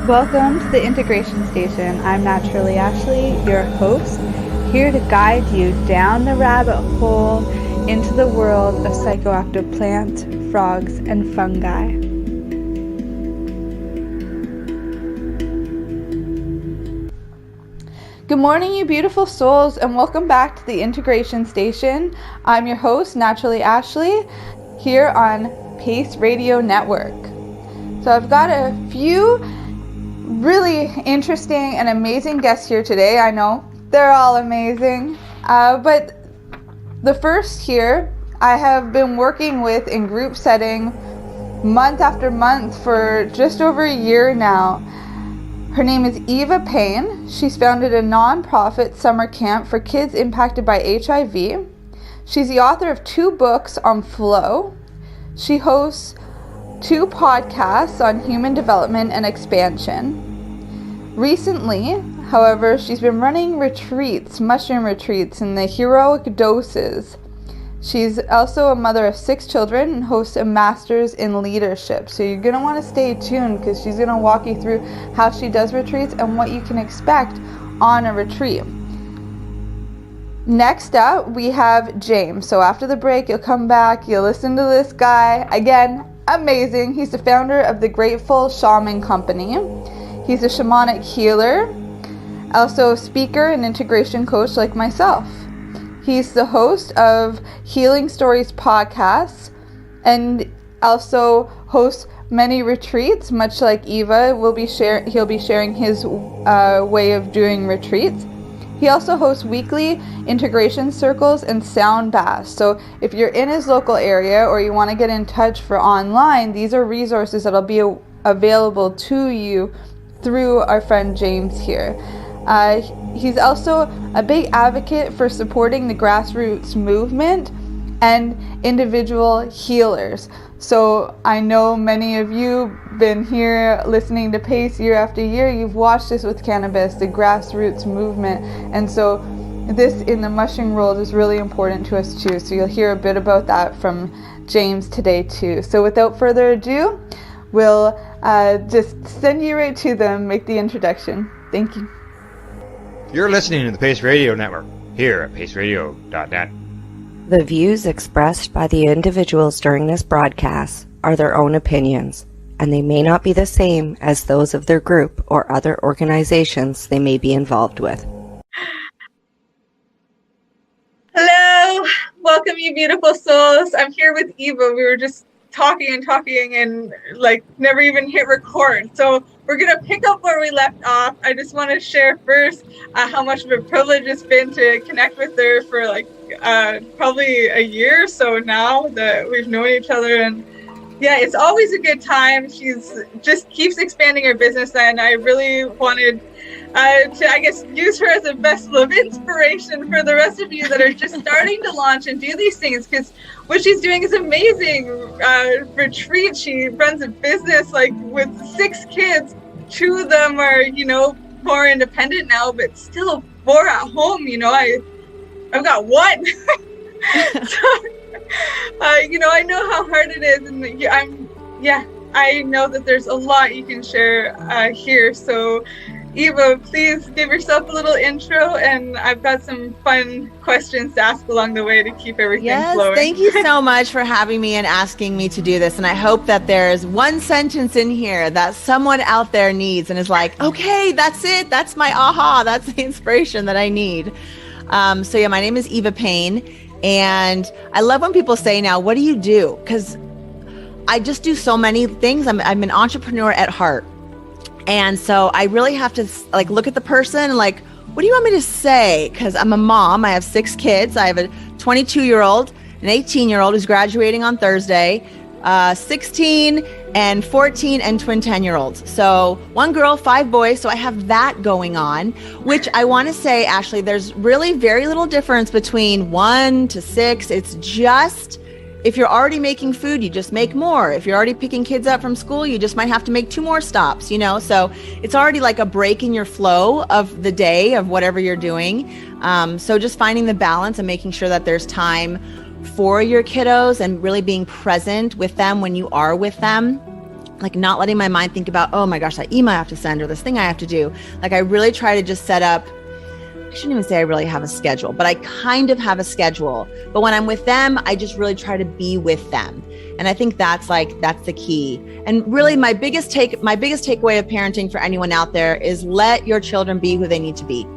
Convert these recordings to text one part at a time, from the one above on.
Welcome to the Integration Station. I'm Naturally Ashley, your host, here to guide you down the rabbit hole into the world of psychoactive plants, frogs, and fungi. Good morning, you beautiful souls, and welcome back to the Integration Station. I'm your host, Naturally Ashley, here on Pace Radio Network. So I've got a few really interesting and amazing guests here today. I know they're all amazing, but the first here I have been working with in group setting month after month for just over a year now. Her name is Eva Payne. She's founded a non-profit summer camp for kids impacted by HIV. She's the author of 2 books on flow. She hosts 2 podcasts on human development and expansion. Recently, however, she's been running retreats, mushroom retreats in the heroic doses. She's also a mother of 6 children and hosts a master's in leadership. So you're going to want to stay tuned because she's going to walk you through how she does retreats and what you can expect on a retreat. Next up, we have James. So after the break, you'll come back, you'll listen to this guy. Again, amazing. He's the founder of the Grateful Shaman Company. He's a shamanic healer, also a speaker and integration coach like myself. He's the host of Healing Stories podcasts and also hosts many retreats, much like Eva he'll be sharing his way of doing retreats. He also hosts weekly integration circles and sound baths. So if you're in his local area or you want to get in touch for online, these are resources that'll be available to you through our friend James here. He's also a big advocate for supporting the grassroots movement and individual healers. So I know many of you been here listening to Pace year after year. You've watched this with cannabis, the grassroots movement. And so this in the mushroom world is really important to us too. So you'll hear a bit about that from James today too. So without further ado, we'll just send you right to them, make the introduction. Thank you. You're listening to the Pace Radio Network, here at paceradio.net. The views expressed by the individuals during this broadcast are their own opinions, and they may not be the same as those of their group or other organizations they may be involved with. Hello, welcome you beautiful souls. I'm here with Eva. We were just talking and like never even hit record. So we're going to pick up where we left off. I just want to share first how much of a privilege it's been to connect with her for like probably a year or so now that we've known each other. And yeah, it's always a good time. She's just keeps expanding her business, and I really wanted to, I guess, use her as a vessel of inspiration for the rest of you that are just starting to launch and do these things, because what she's doing is amazing. Retreat, she runs a business like with 6 kids. 2 of them are, more independent now, but still 4 at home. I've got 1. So, I know how hard it is, and I know that there's a lot you can share here. So Eva, please give yourself a little intro, and I've got some fun questions to ask along the way to keep everything flowing. Thank you so much for having me and asking me to do this. And I hope that there's one sentence in here that someone out there needs and is like, okay, that's it. That's my aha. That's the inspiration that I need. My name is Eva Payne, and I love when people say now, what do you do? Because I just do so many things. I'm an entrepreneur at heart. And so I really have to look at the person and what do you want me to say? Because I'm a mom. I have 6 kids. I have a 22-year-old, an 18-year-old who's graduating on Thursday, 16 and 14 and twin 10-year-olds. So 1 girl, 5 boys. So I have that going on, which I want to say, Ashley, there's really very little difference between 1 to 6. It's just, if you're already making food, you just make more. If you're already picking kids up from school, you just might have to make 2 more stops, So it's already like a break in your flow of the day of whatever you're doing. So just finding the balance and making sure that there's time for your kiddos and really being present with them when you are with them. like not letting my mind think about, oh my gosh, that email I have to send or this thing I have to do. Like I really try to just set up, I shouldn't even say I really have a schedule, but I kind of have a schedule. But when I'm with them, I just really try to be with them. And I think that's the key. And really my biggest takeaway of parenting for anyone out there is let your children be who they need to be.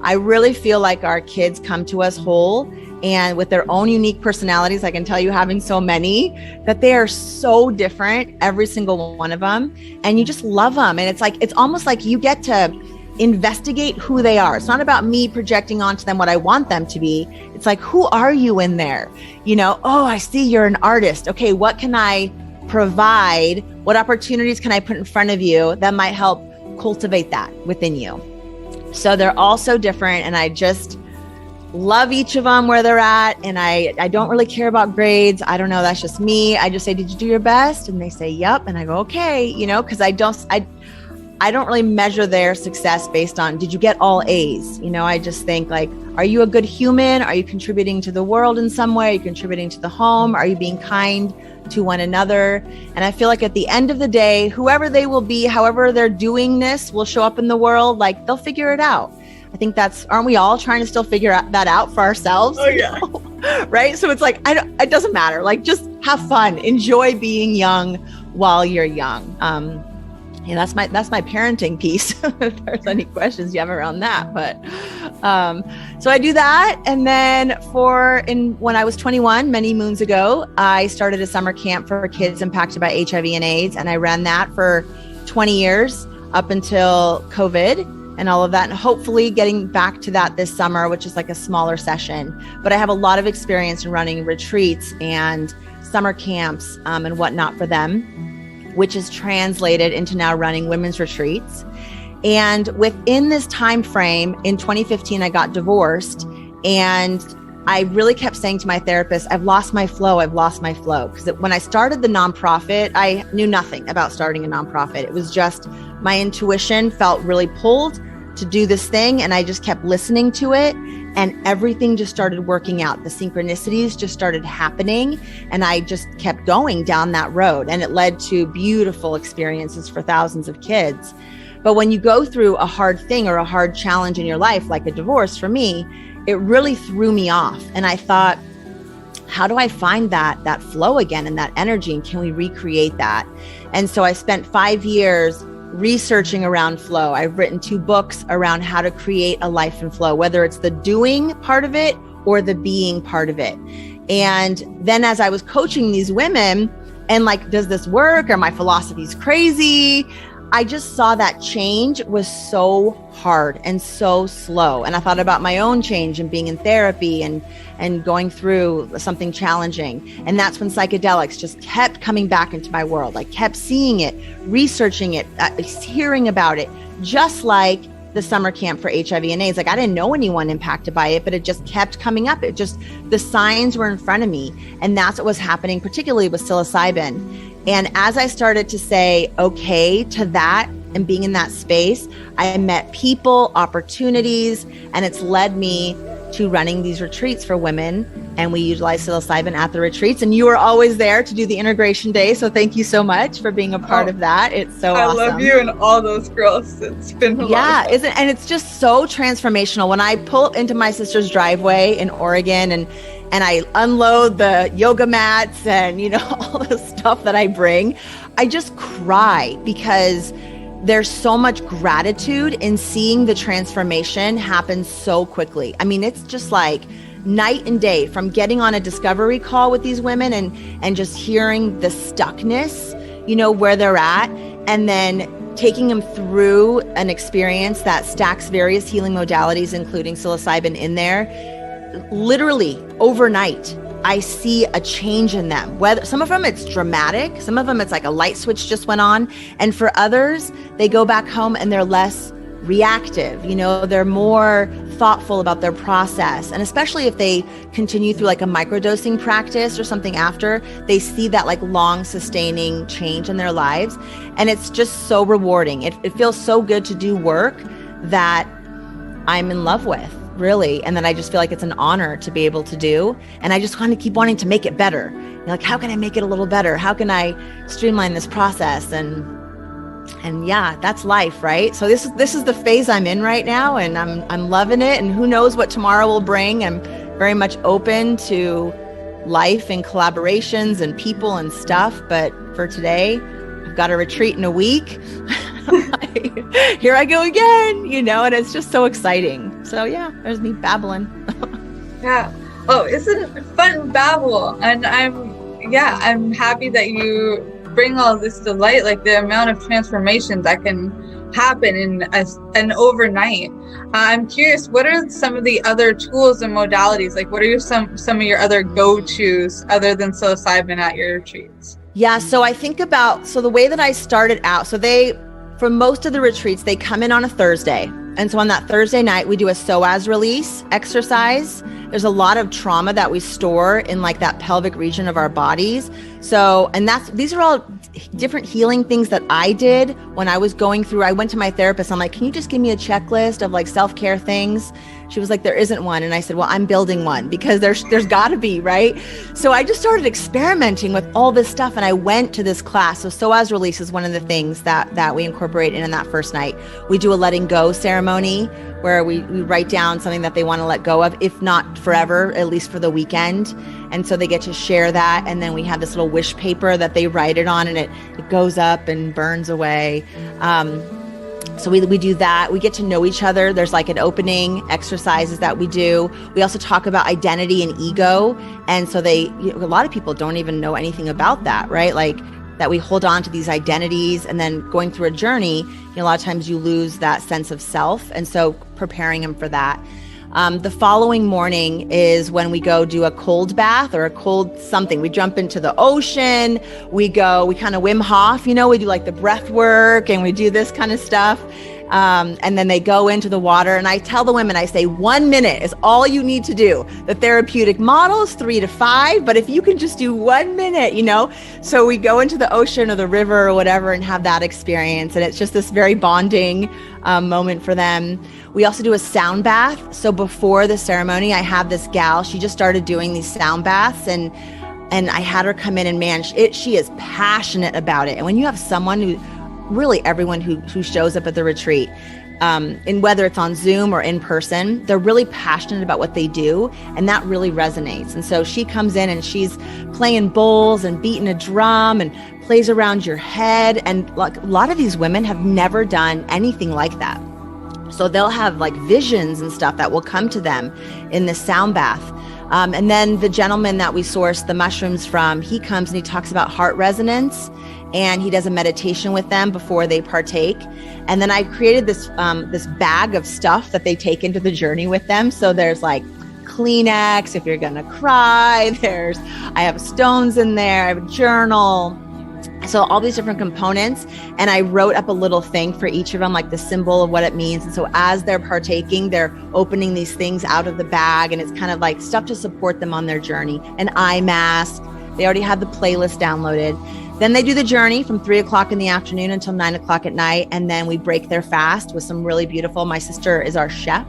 I really feel like our kids come to us whole and with their own unique personalities. I can tell you, having so many, that they are so different, every single one of them. And you just love them. And it's almost like you get to investigate who they are. It's not about me projecting onto them what I want them to be. It's like, who are you in there? Oh, I see you're an artist. Okay, what can I provide? What opportunities can I put in front of you that might help cultivate that within you? So they're all so different, and I just love each of them where they're at. And I don't really care about grades. I don't know. That's just me. I just say, did you do your best? And they say, yep. And I go, okay, because I don't really measure their success based on, did you get all A's? I just think like, are you a good human? Are you contributing to the world in some way? Are you contributing to the home? Are you being kind to one another? And I feel like at the end of the day, whoever they will be, however they're doing this will show up in the world, like they'll figure it out. I think aren't we all trying to still figure that out for ourselves? Oh yeah. Right. So it's like, it doesn't matter. Like, just have fun, enjoy being young while you're young. That's my parenting piece. If there's any questions you have around that, but so I do that. And then when I was 21, many moons ago, I started a summer camp for kids impacted by HIV and AIDS, and I ran that for 20 years up until COVID and all of that, and hopefully getting back to that this summer, which is like a smaller session. But I have a lot of experience in running retreats and summer camps and whatnot for them, which is translated into now running women's retreats. And within this time frame, in 2015, I got divorced, and I really kept saying to my therapist, I've lost my flow. Because when I started the nonprofit, I knew nothing about starting a nonprofit. It was just my intuition felt really pulled to do this thing, and I just kept listening to it, and everything just started working out. The synchronicities just started happening, and I just kept going down that road, and it led to beautiful experiences for thousands of kids. But when you go through a hard thing or a hard challenge in your life, like a divorce for me, it really threw me off. And I thought, how do I find that flow again and that energy, and can we recreate that? And so I spent 5 years researching around flow. I've written 2 books around how to create a life in flow, whether it's the doing part of it or the being part of it. And then as I was coaching these women and like, does this work? Or my philosophy's crazy? I just saw that change was so hard and so slow. And I thought about my own change and being in therapy and going through something challenging. And that's when psychedelics just kept coming back into my world. I kept seeing it, researching it, hearing about it, just like the summer camp for HIV and AIDS. Like, I didn't know anyone impacted by it, but it just kept coming up. The signs were in front of me. And that's what was happening, particularly with psilocybin. And as I started to say okay to that and being in that space, I met people, opportunities, and it's led me to running these retreats for women. And we utilize psilocybin at the retreats. And you were always there to do the integration day. So thank you so much for being a part of that. It's so awesome. I love you and all those girls. It's been a lot of fun. And it's just so transformational. When I pull into my sister's driveway in Oregon and I unload the yoga mats and, all the stuff that I bring, I just cry because there's so much gratitude in seeing the transformation happen so quickly. I mean, it's just like night and day from getting on a discovery call with these women and just hearing the stuckness, where they're at, and then taking them through an experience that stacks various healing modalities, including psilocybin in there. Literally overnight, I see a change in them. Whether some of them it's dramatic, some of them it's like a light switch just went on, and for others, they go back home and they're less reactive. They're more thoughtful about their process, and especially if they continue through like a microdosing practice or something after, they see that like long sustaining change in their lives, and it's just so rewarding. It feels so good to do work that I'm in love with, really, and then I just feel like it's an honor to be able to do, and I just kind of keep wanting to make it better. like, how can I make it a little better? How can I streamline this process? And yeah, that's life, right? So this is the phase I'm in right now, and I'm loving it. And who knows what tomorrow will bring? I'm very much open to life and collaborations and people and stuff. But for today, I've got a retreat in a week. Here I go again, and it's just so exciting. So yeah, there's me babbling. Yeah. Oh, isn't it fun babble? And I'm happy that you bring all this to light, like the amount of transformations that can happen in an overnight. I'm curious, what are some of the other tools and modalities? Like, what are some of your other go-tos other than psilocybin at your retreats? Yeah, so I think about, the way that I started out, for most of the retreats, they come in on a Thursday. And so on that Thursday night, we do a psoas release exercise. There's a lot of trauma that we store in like that pelvic region of our bodies. So, and these are all different healing things that I did when I was going through. I went to my therapist. I'm like, can you just give me a checklist of like self-care things? She was like, there isn't one. And I said, well, I'm building one because there's gotta be, right? So I just started experimenting with all this stuff, and I went to this class. So psoas release is one of the things that we incorporate in that first night. We do a letting go ceremony where we write down something that they want to let go of, if not forever, at least for the weekend. And so they get to share that. And then we have this little wish paper that they write it on, and it goes up and burns away. So we do that. We get to know each other. There's like an opening exercises that we do. We also talk about identity and ego. And so a lot of people don't even know anything about that, right? Like that we hold on to these identities, and then going through a journey, a lot of times you lose that sense of self. And so preparing them for that. The following morning is when we go do a cold bath or a cold something. We jump into the ocean. We kind of Wim Hof, we do like the breath work, and we do this kind of stuff. And then they go into the water, and I tell the women, I say 1 minute is all you need to do. The therapeutic model is 3 to 5, but if you can just do 1 minute, so we go into the ocean or the river or whatever and have that experience. And it's just this very bonding moment for them. We also do a sound bath. So before the ceremony, I have this gal, she just started doing these sound baths, and I had her come in, and man, she is passionate about it. And when you have someone really everyone who shows up at the retreat, and whether it's on Zoom or in person, they're really passionate about what they do, and that really resonates. And so she comes in and she's playing bowls and beating a drum and plays around your head. And like a lot of these women have never done anything like that. So they'll have like visions and stuff that will come to them in this sound bath. And then the gentleman that we source the mushrooms from, he comes and he talks about heart resonance, and he does a meditation with them before they partake. And then I created this bag of stuff that they take into the journey with them. So there's like Kleenex if you're gonna cry. I have stones in there. I have a journal. So all these different components, and I wrote up a little thing for each of them, like the symbol of what it means. And so as they're partaking, they're opening these things out of the bag, and it's kind of like stuff to support them on their journey. An eye mask. They already have the playlist downloaded. Then they do the journey from 3 o'clock in the afternoon until 9 o'clock at night. And then we break their fast with some really beautiful, my sister is our chef.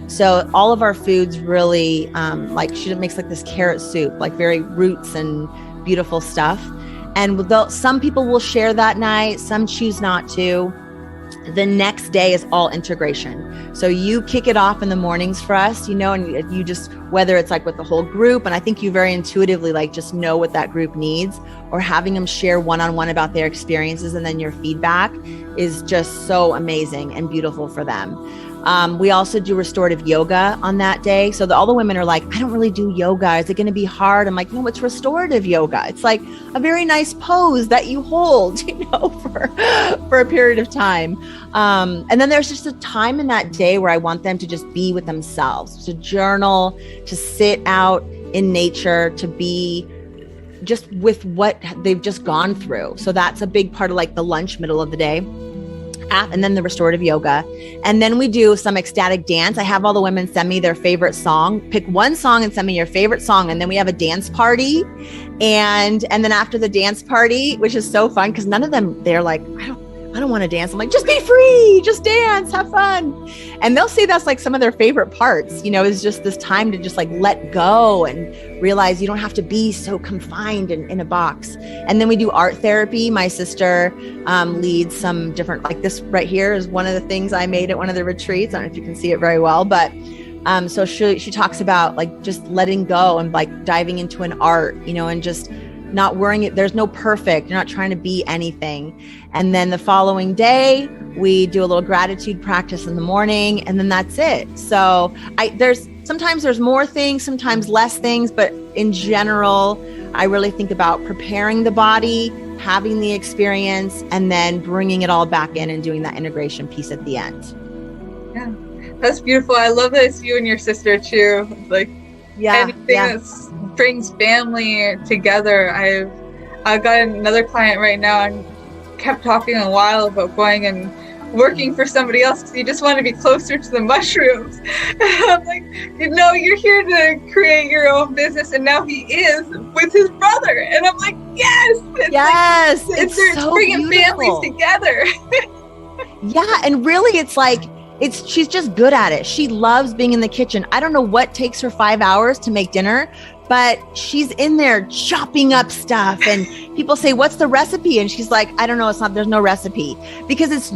So all of our foods really, she makes like this carrot soup, like very roots and beautiful stuff. And some people will share that night, some choose not to. The next day is all integration. So you kick it off in the mornings for us, and you just, whether it's like with the whole group, and I think you very intuitively like just know what that group needs, or having them share one-on-one about their experiences, and then your feedback is just so amazing and beautiful for them. We also do restorative yoga on that day. So all the women are like, I don't really do yoga. Is it going to be hard? I'm like, no, it's restorative yoga. It's like a very nice pose that you hold, for a period of time. And then there's just a time in that day where I want them to just be with themselves, to journal, to sit out in nature, to be just with what they've just gone through. So that's a big part of like the lunch middle of the day. And then the restorative yoga. And then we do some ecstatic dance. I have all the women send me their favorite song. Pick one song and send me your favorite song. And then we have a dance party. And then after the dance party, which is so fun, because none of them, they're like, I don't want to dance. I'm like, just be free, just dance, have fun. And they'll say that's like some of their favorite parts, you know, is just this time to just like let go and realize you don't have to be so confined in a box. And then we do art therapy. My sister leads some different, like this right here is one of the things I made at one of the retreats. I don't know if you can see it very well, but so she talks about like just letting go and like diving into an art, you know, and just not worrying it. There's no perfect. You're not trying to be anything. And then the following day, we do a little gratitude practice in the morning, and then that's it. So sometimes there's more things, sometimes less things, but in general, I really think about preparing the body, having the experience, and then bringing it all back in and doing that integration piece at the end. Yeah, that's beautiful. I love that it's you and your sister too. Like anything that brings family together. I've got another client right now and kept talking a while about going and working for somebody else because you just want to be closer to the mushrooms. I'm like, you know, you're here to create your own business, and now he is with his brother, and I'm like, yes, it's so bringing beautiful. Families together. Yeah, and really, it's like she's just good at it. She loves being in the kitchen. I don't know what takes her 5 hours to make dinner, but she's in there chopping up stuff, and people say, what's the recipe? And she's like, I don't know. There's no recipe, because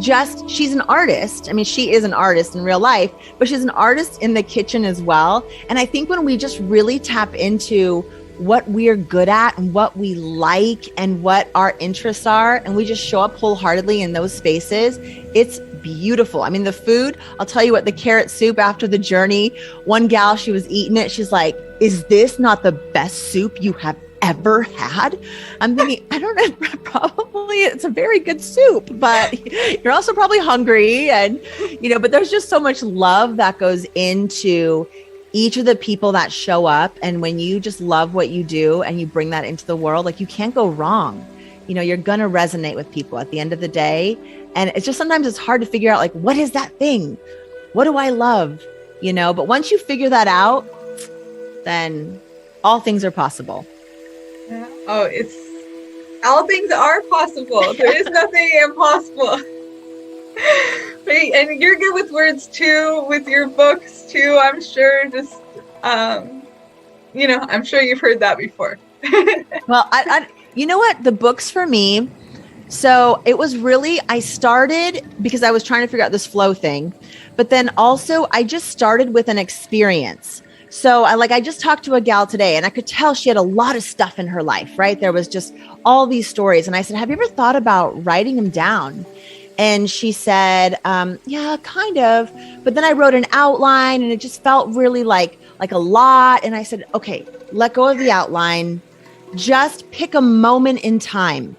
she's an artist. I mean, she is an artist in real life, but she's an artist in the kitchen as well. And I think when we just really tap into what we're good at and what we like and what our interests are, and we just show up wholeheartedly in those spaces, it's beautiful. I mean, the food, I'll tell you what, the carrot soup after the journey, one gal, she was eating it. She's like, is this not the best soup you have ever had? I'm thinking, I don't know, probably it's a very good soup, but you're also probably hungry. And, you know, but there's just so much love that goes into each of the people that show up. And when you just love what you do and you bring that into the world, like you can't go wrong. You know, you're going to resonate with people at the end of the day. And it's just, sometimes it's hard to figure out, like, what is that thing? What do I love? You know, but once you figure that out, then all things are possible. Yeah. Oh, all things are possible. There is nothing impossible. And you're good with words too, with your books too, I'm sure. Just, you know, I'm sure you've heard that before. Well, you know what? The books for me, so it was really, I started because I was trying to figure out this flow thing, but then also I just started with an experience. So I just talked to a gal today, and I could tell she had a lot of stuff in her life, right? There was just all these stories. And I said, have you ever thought about writing them down? And she said, yeah, kind of. But then I wrote an outline, and it just felt really like a lot. And I said, okay, let go of the outline. Just pick a moment in time.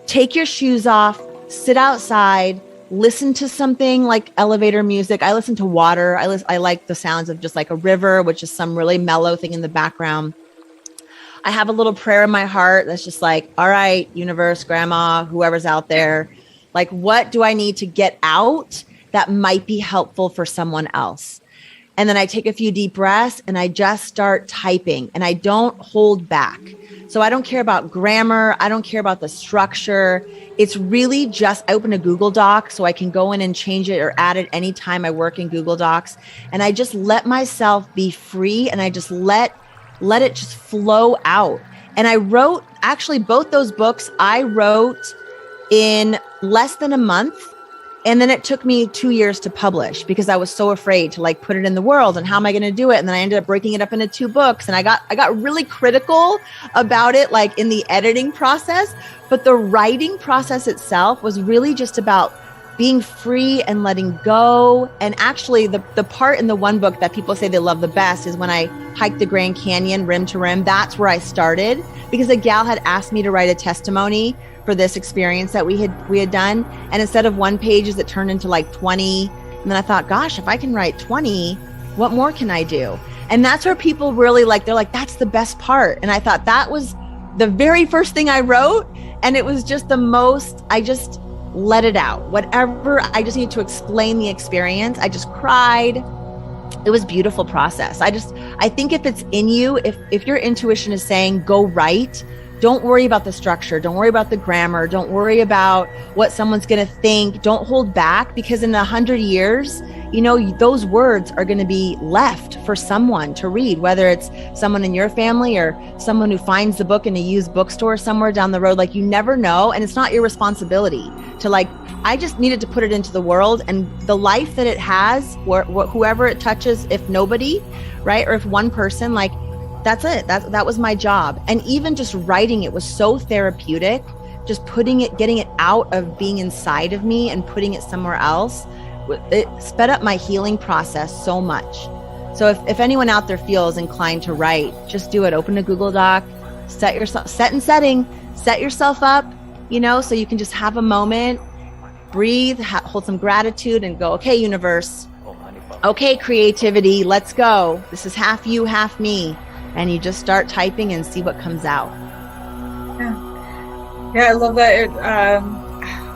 Take your shoes off, sit outside, listen to something like elevator music. I listen to water. I like the sounds of just like a river, which is some really mellow thing in the background. I have a little prayer in my heart that's just like, all right, universe, grandma, whoever's out there, like, what do I need to get out that might be helpful for someone else? And then I take a few deep breaths and I just start typing, and I don't hold back. So I don't care about grammar. I don't care about the structure. It's really just, I open a Google Doc so I can go in and change it or add it anytime I work in Google Docs. And I just let myself be free, and I just let it just flow out. And I wrote, actually both those books I wrote in less than a month. And then it took me 2 years to publish because I was so afraid to like put it in the world, and how am I going to do it? And then I ended up breaking it up into 2 books, and I got really critical about it, like in the editing process, but the writing process itself was really just about being free and letting go. And actually the part in the one book that people say they love the best is when I hiked the Grand Canyon rim to rim. That's where I started, because a gal had asked me to write a testimony for this experience that we had done. And instead of 1 page, it turned into like 20. And then I thought, gosh, if I can write 20, what more can I do? And that's where people really they're like, that's the best part. And I thought that was the very first thing I wrote. And it was just the most, I just let it out. Whatever, I just need to explain the experience. I just cried. It was a beautiful process. I think if it's in you, if your intuition is saying, go write, don't worry about the structure. Don't worry about the grammar. Don't worry about what someone's going to think. Don't hold back, because in 100 years, you know, those words are going to be left for someone to read, whether it's someone in your family or someone who finds the book in a used bookstore somewhere down the road. Like, you never know. And it's not your responsibility to, like, I just needed to put it into the world, and the life that it has, whoever it touches, if nobody, right? Or if one person, like, that's it. That was my job. And even just writing it was so therapeutic, just getting it out of being inside of me and putting it somewhere else. It sped up my healing process so much. So if anyone out there feels inclined to write, just do it. Open a Google Doc, set yourself up, you know, so you can just have a moment, breathe, hold some gratitude, and go, okay, universe, okay, creativity, let's go. This is half you, half me. And you just start typing and see what comes out. Yeah, I love that.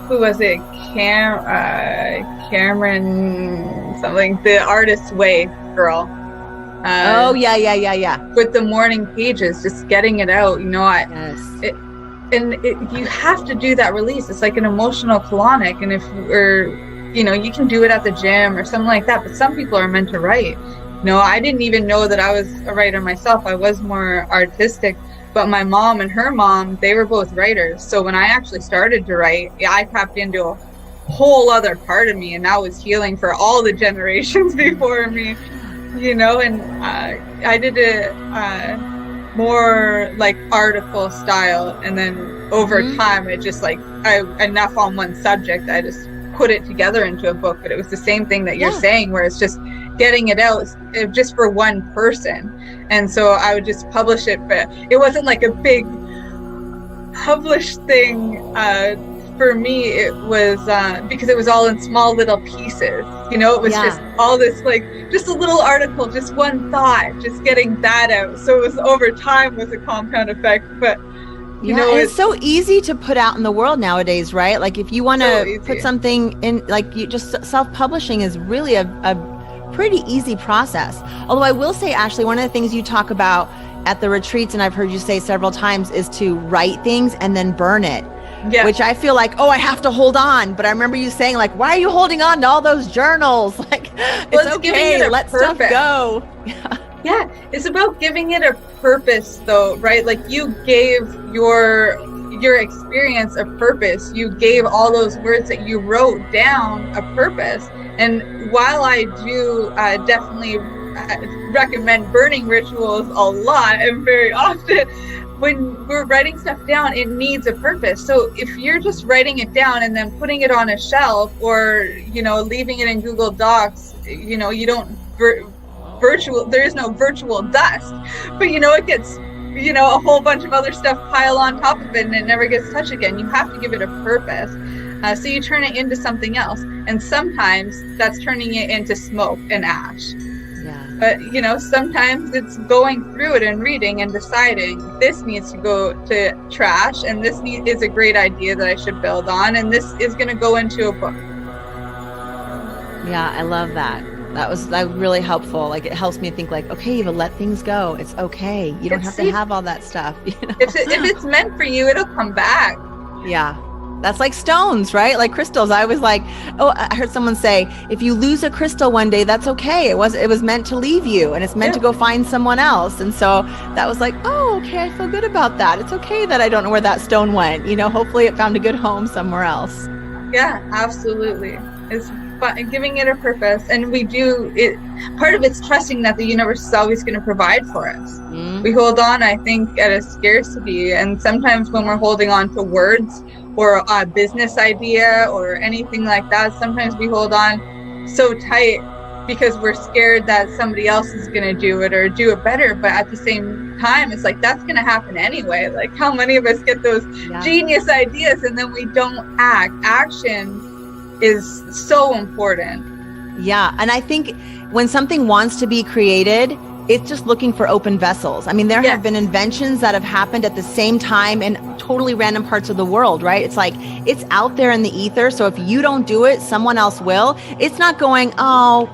Who was it? Cameron something, the Artist's Way girl. Yeah. With the morning pages, just getting it out, you know. You have to do that release. It's like an emotional colonic, and you can do it at the gym or something like that. But some people are meant to write. No, I didn't even know that I was a writer myself. I was more artistic. But my mom and her mom, they were both writers. So when I actually started to write, I tapped into a whole other part of me, and that was healing for all the generations before me, you know. And I did it more like article style, and then over time, it just enough on one subject, I just put it together into a book. But it was the same thing that you're saying, where it's just getting it out just for one person. And so I would just publish it, but it wasn't like a big published thing. For me, it was because it was all in small little pieces, you know. It was just all this, like, just a little article, just one thought, just getting that out. So it was over time was a compound effect. But you know, it's so easy to put out in the world nowadays, right? Like, if you want to put something in, like, you just self-publishing is really a pretty easy process. Although I will say, Ashley, one of the things you talk about at the retreats, and I've heard you say several times, is to write things and then burn it. Yeah. Which I feel like, I have to hold on. But I remember you saying, like, why are you holding on to all those journals? Like, it's okay, let stuff go. Yeah, it's about giving it a purpose, though, right? Like, you gave your experience a purpose. You gave all those words that you wrote down a purpose. And while I do definitely recommend burning rituals a lot and very often, when we're writing stuff down, it needs a purpose. So if you're just writing it down and then putting it on a shelf, or, you know, leaving it in Google Docs, you know, you don't there is no virtual dust, but, you know, it gets, you know, a whole bunch of other stuff pile on top of it, and it never gets touched again. You have to give it a purpose. So you turn it into something else. And sometimes that's turning it into smoke and ash. Yeah. But, you know, sometimes it's going through it and reading and deciding this needs to go to trash, and this is a great idea that I should build on, and this is going to go into a book. Yeah, I love that. That was really helpful. Like, it helps me think, like, okay, Eva, let things go. It's okay. You don't have to have all that stuff. You know? If it's meant for you, it'll come back. Yeah. That's like stones, right? Like crystals. I was like, I heard someone say, if you lose a crystal one day, that's okay. It was meant to leave you, and it's meant to go find someone else. And so that was like, okay, I feel good about that. It's okay that I don't know where that stone went. You know, hopefully it found a good home somewhere else. Yeah, absolutely. It's giving it a purpose, and we do it. Part of it's trusting that the universe is always going to provide for us. We hold on, I think, at a scarcity, and sometimes when we're holding on to words or a business idea or anything like that, sometimes we hold on so tight because we're scared that somebody else is going to do it or do it better. But at the same time, it's like, that's going to happen anyway. Like, how many of us get those genius ideas and then we don't act? Action is so important. Yeah. And I think when something wants to be created, it's just looking for open vessels. I mean, there have been inventions that have happened at the same time in totally random parts of the world, right? It's like, it's out there in the ether. So if you don't do it, someone else will. It's not going, oh,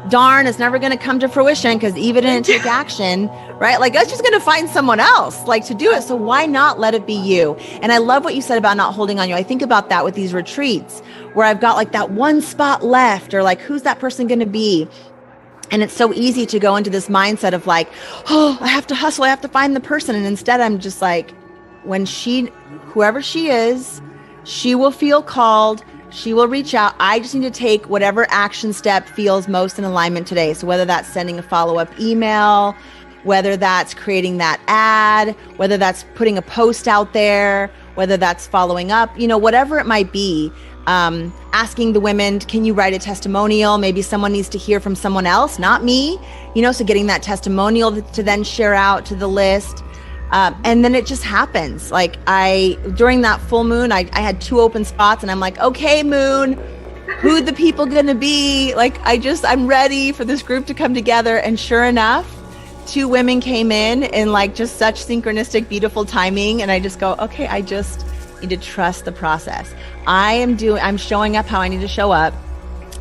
darn, it's never going to come to fruition because Eva didn't take action, right? Like, that's just going to find someone else like to do it. So why not let it be you? And I love what you said about not holding on you. I think about that with these retreats where I've got like that one spot left, or like, who's that person going to be? And it's so easy to go into this mindset of like, oh, I have to hustle, I have to find the person. And instead I'm just like, whoever she is, she will feel called. She will reach out. I just need to take whatever action step feels most in alignment today. So whether that's sending a follow-up email, whether that's creating that ad, whether that's putting a post out there, whether that's following up, whatever it might be, asking the women, can you write a testimonial? Maybe someone needs to hear from someone else, not me, so getting that testimonial to then share out to the list. And then it just happens. Like during that full moon, I had 2 open spots, and I'm like, okay, moon, who the people gonna be? Like, I'm ready for this group to come together. And sure enough, 2 women came in like just such synchronistic, beautiful timing. And I just go, okay, I just need to trust the process. I'm showing up how I need to show up.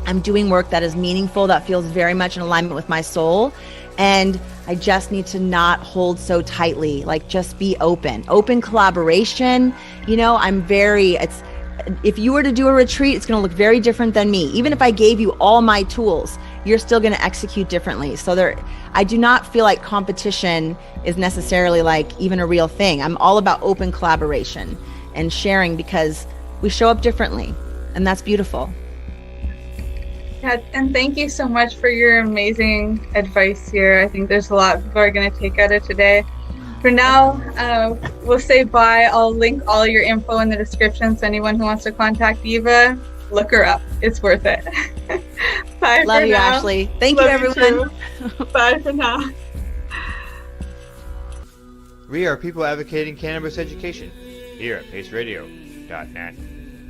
I'm doing work that is meaningful, that feels very much in alignment with my soul. And I just need to not hold so tightly, like just be open collaboration. If you were to do a retreat, it's going to look very different than me. Even if I gave you all my tools, you're still going to execute differently. So I do not feel like competition is necessarily like even a real thing. I'm all about open collaboration and sharing, because we show up differently, and that's beautiful. Yeah, and thank you so much for your amazing advice here. I think there's a lot people are going to take out of today. For now, we'll say bye. I'll link all your info in the description, so anyone who wants to contact Eva, look her up. It's worth it. Bye. Love for you, now. Ashley. Thank Love you, everyone. Bye for now. We are people advocating cannabis education here at paceradio.net.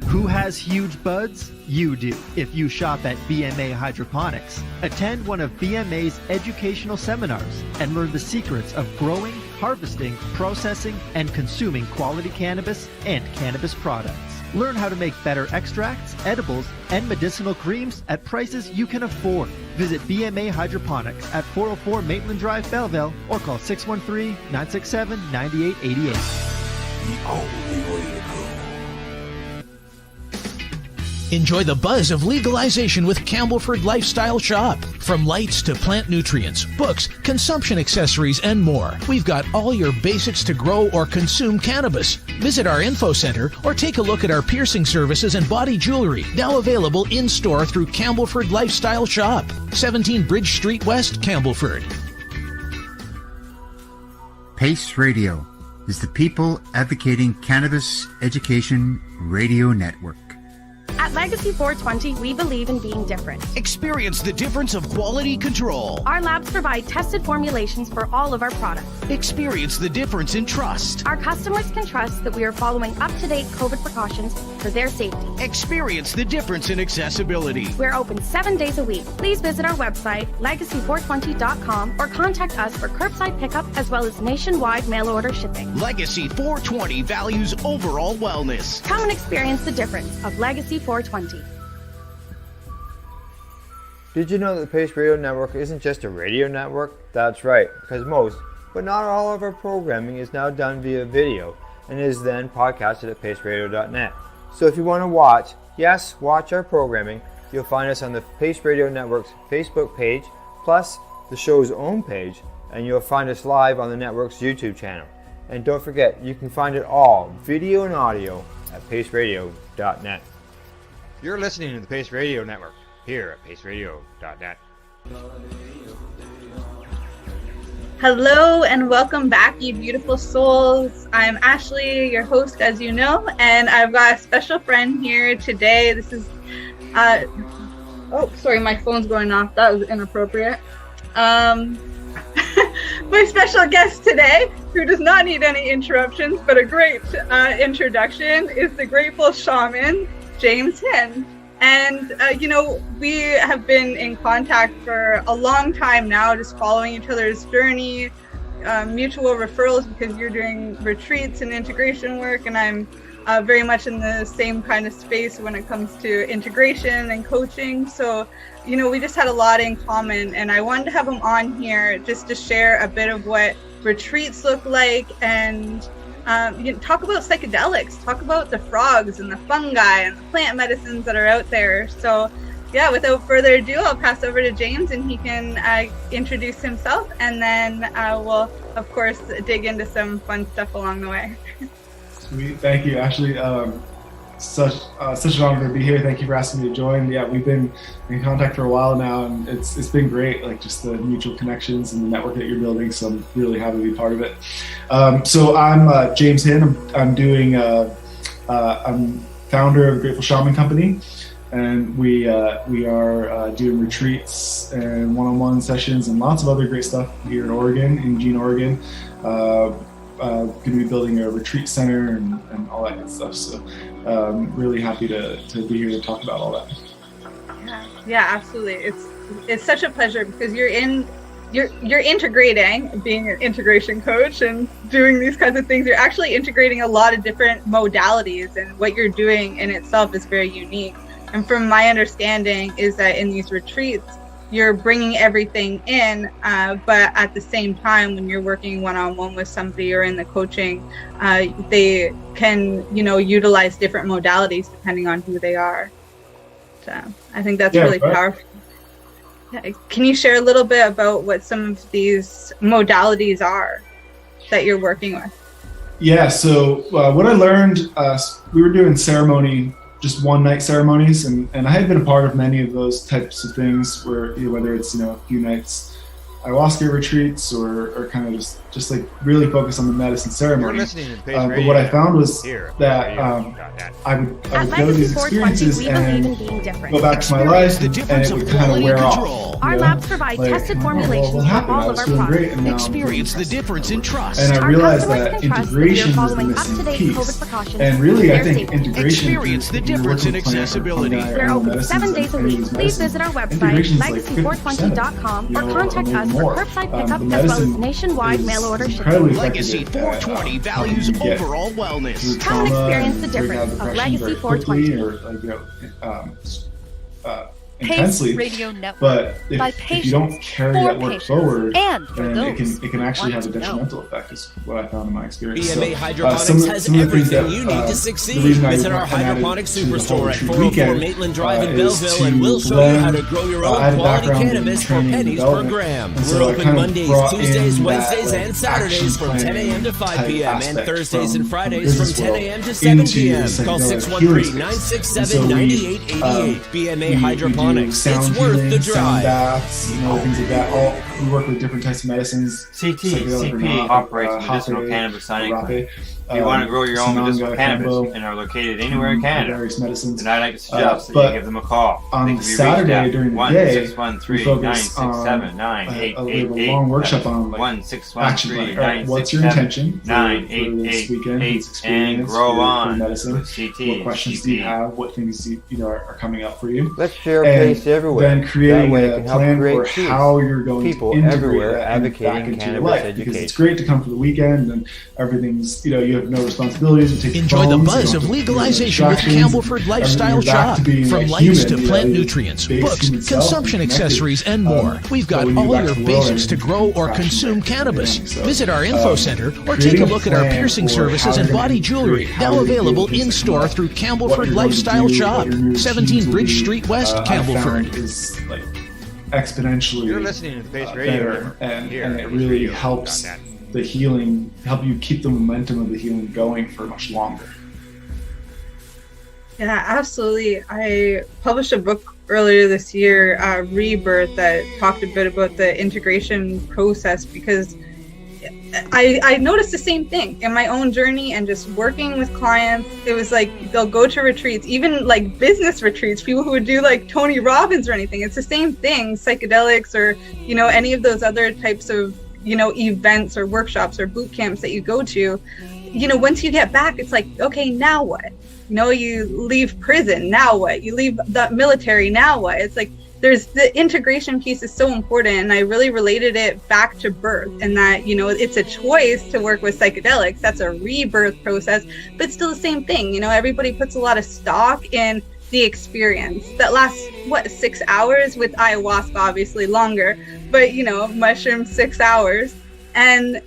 Who has huge buds? You do. If you shop at BMA Hydroponics, attend one of BMA's educational seminars and learn the secrets of growing, harvesting, processing, and consuming quality cannabis and cannabis products. Learn how to make better extracts, edibles, and medicinal creams at prices you can afford. Visit BMA Hydroponics at 404 Maitland Drive, Belleville, or call 613-967-9888. The only way to go. Enjoy the buzz of legalization with Campbellford Lifestyle Shop. From lights to plant nutrients, books, consumption accessories, and more, we've got all your basics to grow or consume cannabis. Visit our info center or take a look at our piercing services and body jewelry, now available in-store through Campbellford Lifestyle Shop, 17 Bridge Street West, Campbellford. PACE Radio is the People Advocating Cannabis Education Radio Network. At Legacy 420, we believe in being different. Experience the difference of quality control. Our labs provide tested formulations for all of our products. Experience the difference in trust. Our customers can trust that we are following up-to-date COVID precautions for their safety. Experience the difference in accessibility. We're open 7 days a week. Please visit our website, legacy420.com, or contact us for curbside pickup as well as nationwide mail order shipping. Legacy 420 values overall wellness. Come and experience the difference of Legacy 420. Did you know that the Pace Radio Network isn't just a radio network? That's right, because most, but not all of our programming is now done via video and is then podcasted at paceradio.net. So if you want to watch our programming, you'll find us on the Pace Radio Network's Facebook page, plus the show's own page, and you'll find us live on the network's YouTube channel. And don't forget, you can find it all, video and audio, at paceradio.net. You're listening to the Pace Radio Network here at paceradio.net. Hello and welcome back, you beautiful souls. I'm Ashley, your host, as you know, and I've got a special friend here today. This is, oh, sorry, my phone's going off. That was inappropriate. My special guest today, who does not need any interruptions, but a great introduction, is the Grateful Shaman, James Hin. And, we have been in contact for a long time now, just following each other's journey, mutual referrals because you're doing retreats and integration work, and I'm very much in the same kind of space when it comes to integration and coaching. So, we just had a lot in common, and I wanted to have him on here just to share a bit of what retreats look like, and talk about psychedelics, talk about the frogs and the fungi and the plant medicines that are out there. So yeah, without further ado, I'll pass over to James, and he can introduce himself, and then we'll of course dig into some fun stuff along the way. Sweet, thank you. Actually, such an honor to be here. Thank you for asking me to join. Yeah, we've been in contact for a while now, and it's been great, like just the mutual connections and the network that you're building. So I'm really happy to be part of it. So I'm James Hinn. I'm founder of Grateful Shaman Company, and we are doing retreats and one-on-one sessions and lots of other great stuff here in Oregon, in Eugene, Oregon. Going to be building a retreat center and all that good stuff. So really happy to be here to talk about all that. Yeah, absolutely. It's such a pleasure, because you're integrating, being an integration coach and doing these kinds of things. You're actually integrating a lot of different modalities, and what you're doing in itself is very unique. And from my understanding is that in these retreats, you're bringing everything in, but at the same time, when you're working one-on-one with somebody or in the coaching, they can, utilize different modalities depending on who they are. So I think that's really powerful. Yeah. Can you share a little bit about what some of these modalities are that you're working with? Yeah, so what I learned, we were doing ceremony, just one night ceremonies, and I had been a part of many of those types of things where, whether it's, a few nights ayahuasca retreats or kind of just like really focus on the medicine ceremony. But what I found was that I would go to these experiences and go back to my life, and it would kind of wear off. Our labs provide tested formulations for all of our products. Experience the difference in trust. And I realized that integration was the missing piece. And really, I think integration. Experience the difference in accessibility. We're open 7 days a week. Please visit our website, legacy420.com, or contact us for curbside pickup as well as nationwide mail order shipping. Legacy 420 values overall wellness. Come and experience the difference of Legacy 420. Intensely, Radio Network, but if you don't carry that work forward, and then it can actually have a detrimental effect, is what I found in my experience. BMA Hydroponics has everything you need to succeed. Visit our hydroponic superstore at 404 Maitland Drive in Belleville, and we'll show you how to grow your own quality cannabis for pennies per gram. We're open Mondays, Tuesdays, Wednesdays, and Saturdays from 10 a.m. to 5 p.m. and Thursdays and Fridays from 10 a.m. to 7 p.m. Call 613-967-9888. BMA Hydroponics. It's worth the drive. Sound baths, things like that. We work with different types of medicines. CP operates medicinal cannabis signing. If you want to grow your own medicinal cannabis and are located anywhere in Canada, various medicines, then I'd like to suggest that you give them a call. On Saturday during the day, we focus on a long workshop on what's your intention for this weekend, this experience, and grow on medicine. What questions do you have? What things are coming up for you? Let's share a place everywhere. Then creating a plan for how you're going to integrate that back into your life. Because it's great to come for the weekend and everything's, you have no responsibilities. Enjoy the buzz of legalization with Campbellford Lifestyle Shop. From lights to plant nutrients, books, consumption accessories, and more. We've got all your basics to grow or consume cannabis. Visit our info center or take a look at our piercing services and body jewelry, now available in-store through Campbellford Lifestyle Shop, 17 Bridge Street West, Campbellford. Is like exponentially better, and it really helps the healing, help you keep the momentum of the healing going for much longer. Yeah, absolutely. I published a book earlier this year, Rebirth, that talked a bit about the integration process, because I noticed the same thing in my own journey and just working with clients. It was like they'll go to retreats, even like business retreats, people who would do like Tony Robbins or anything. It's the same thing, psychedelics or, any of those other types of events or workshops or boot camps that you go to. Once you get back, it's like, okay, now what? You leave prison, now what? You leave the military, now what? It's like there's the integration piece is so important, and I really related it back to birth, and that, you know, it's a choice to work with psychedelics. That's a rebirth process, but still the same thing. You know, everybody puts a lot of stock in the experience that lasts 6 hours, with ayahuasca obviously longer, but you know, mushrooms 6 hours. And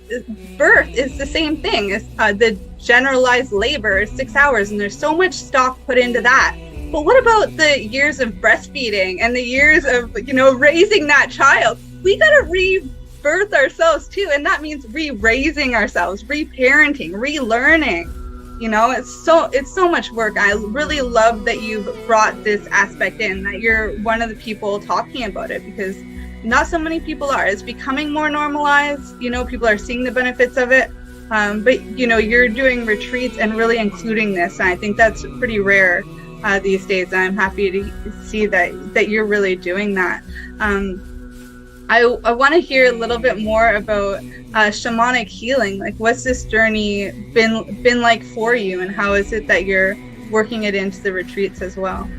birth is the same thing. It's, the generalized labor is 6 hours, and there's so much stock put into that. But what about the years of breastfeeding and the years of, you know, raising that child? We got to rebirth ourselves too. And that means re-raising ourselves, re-parenting, relearning. You know, it's so much work. I really love that you've brought this aspect in, that you're one of the people talking about it, because not so many people are. It's becoming more normalized. You know, people are seeing the benefits of it. But, you know, you're doing retreats and really including this. And I think that's pretty rare these days. I'm happy to see that you're really doing that. I want to hear a little bit more about shamanic healing. Like, what's this journey been like for you, and how is it that you're working it into the retreats as well?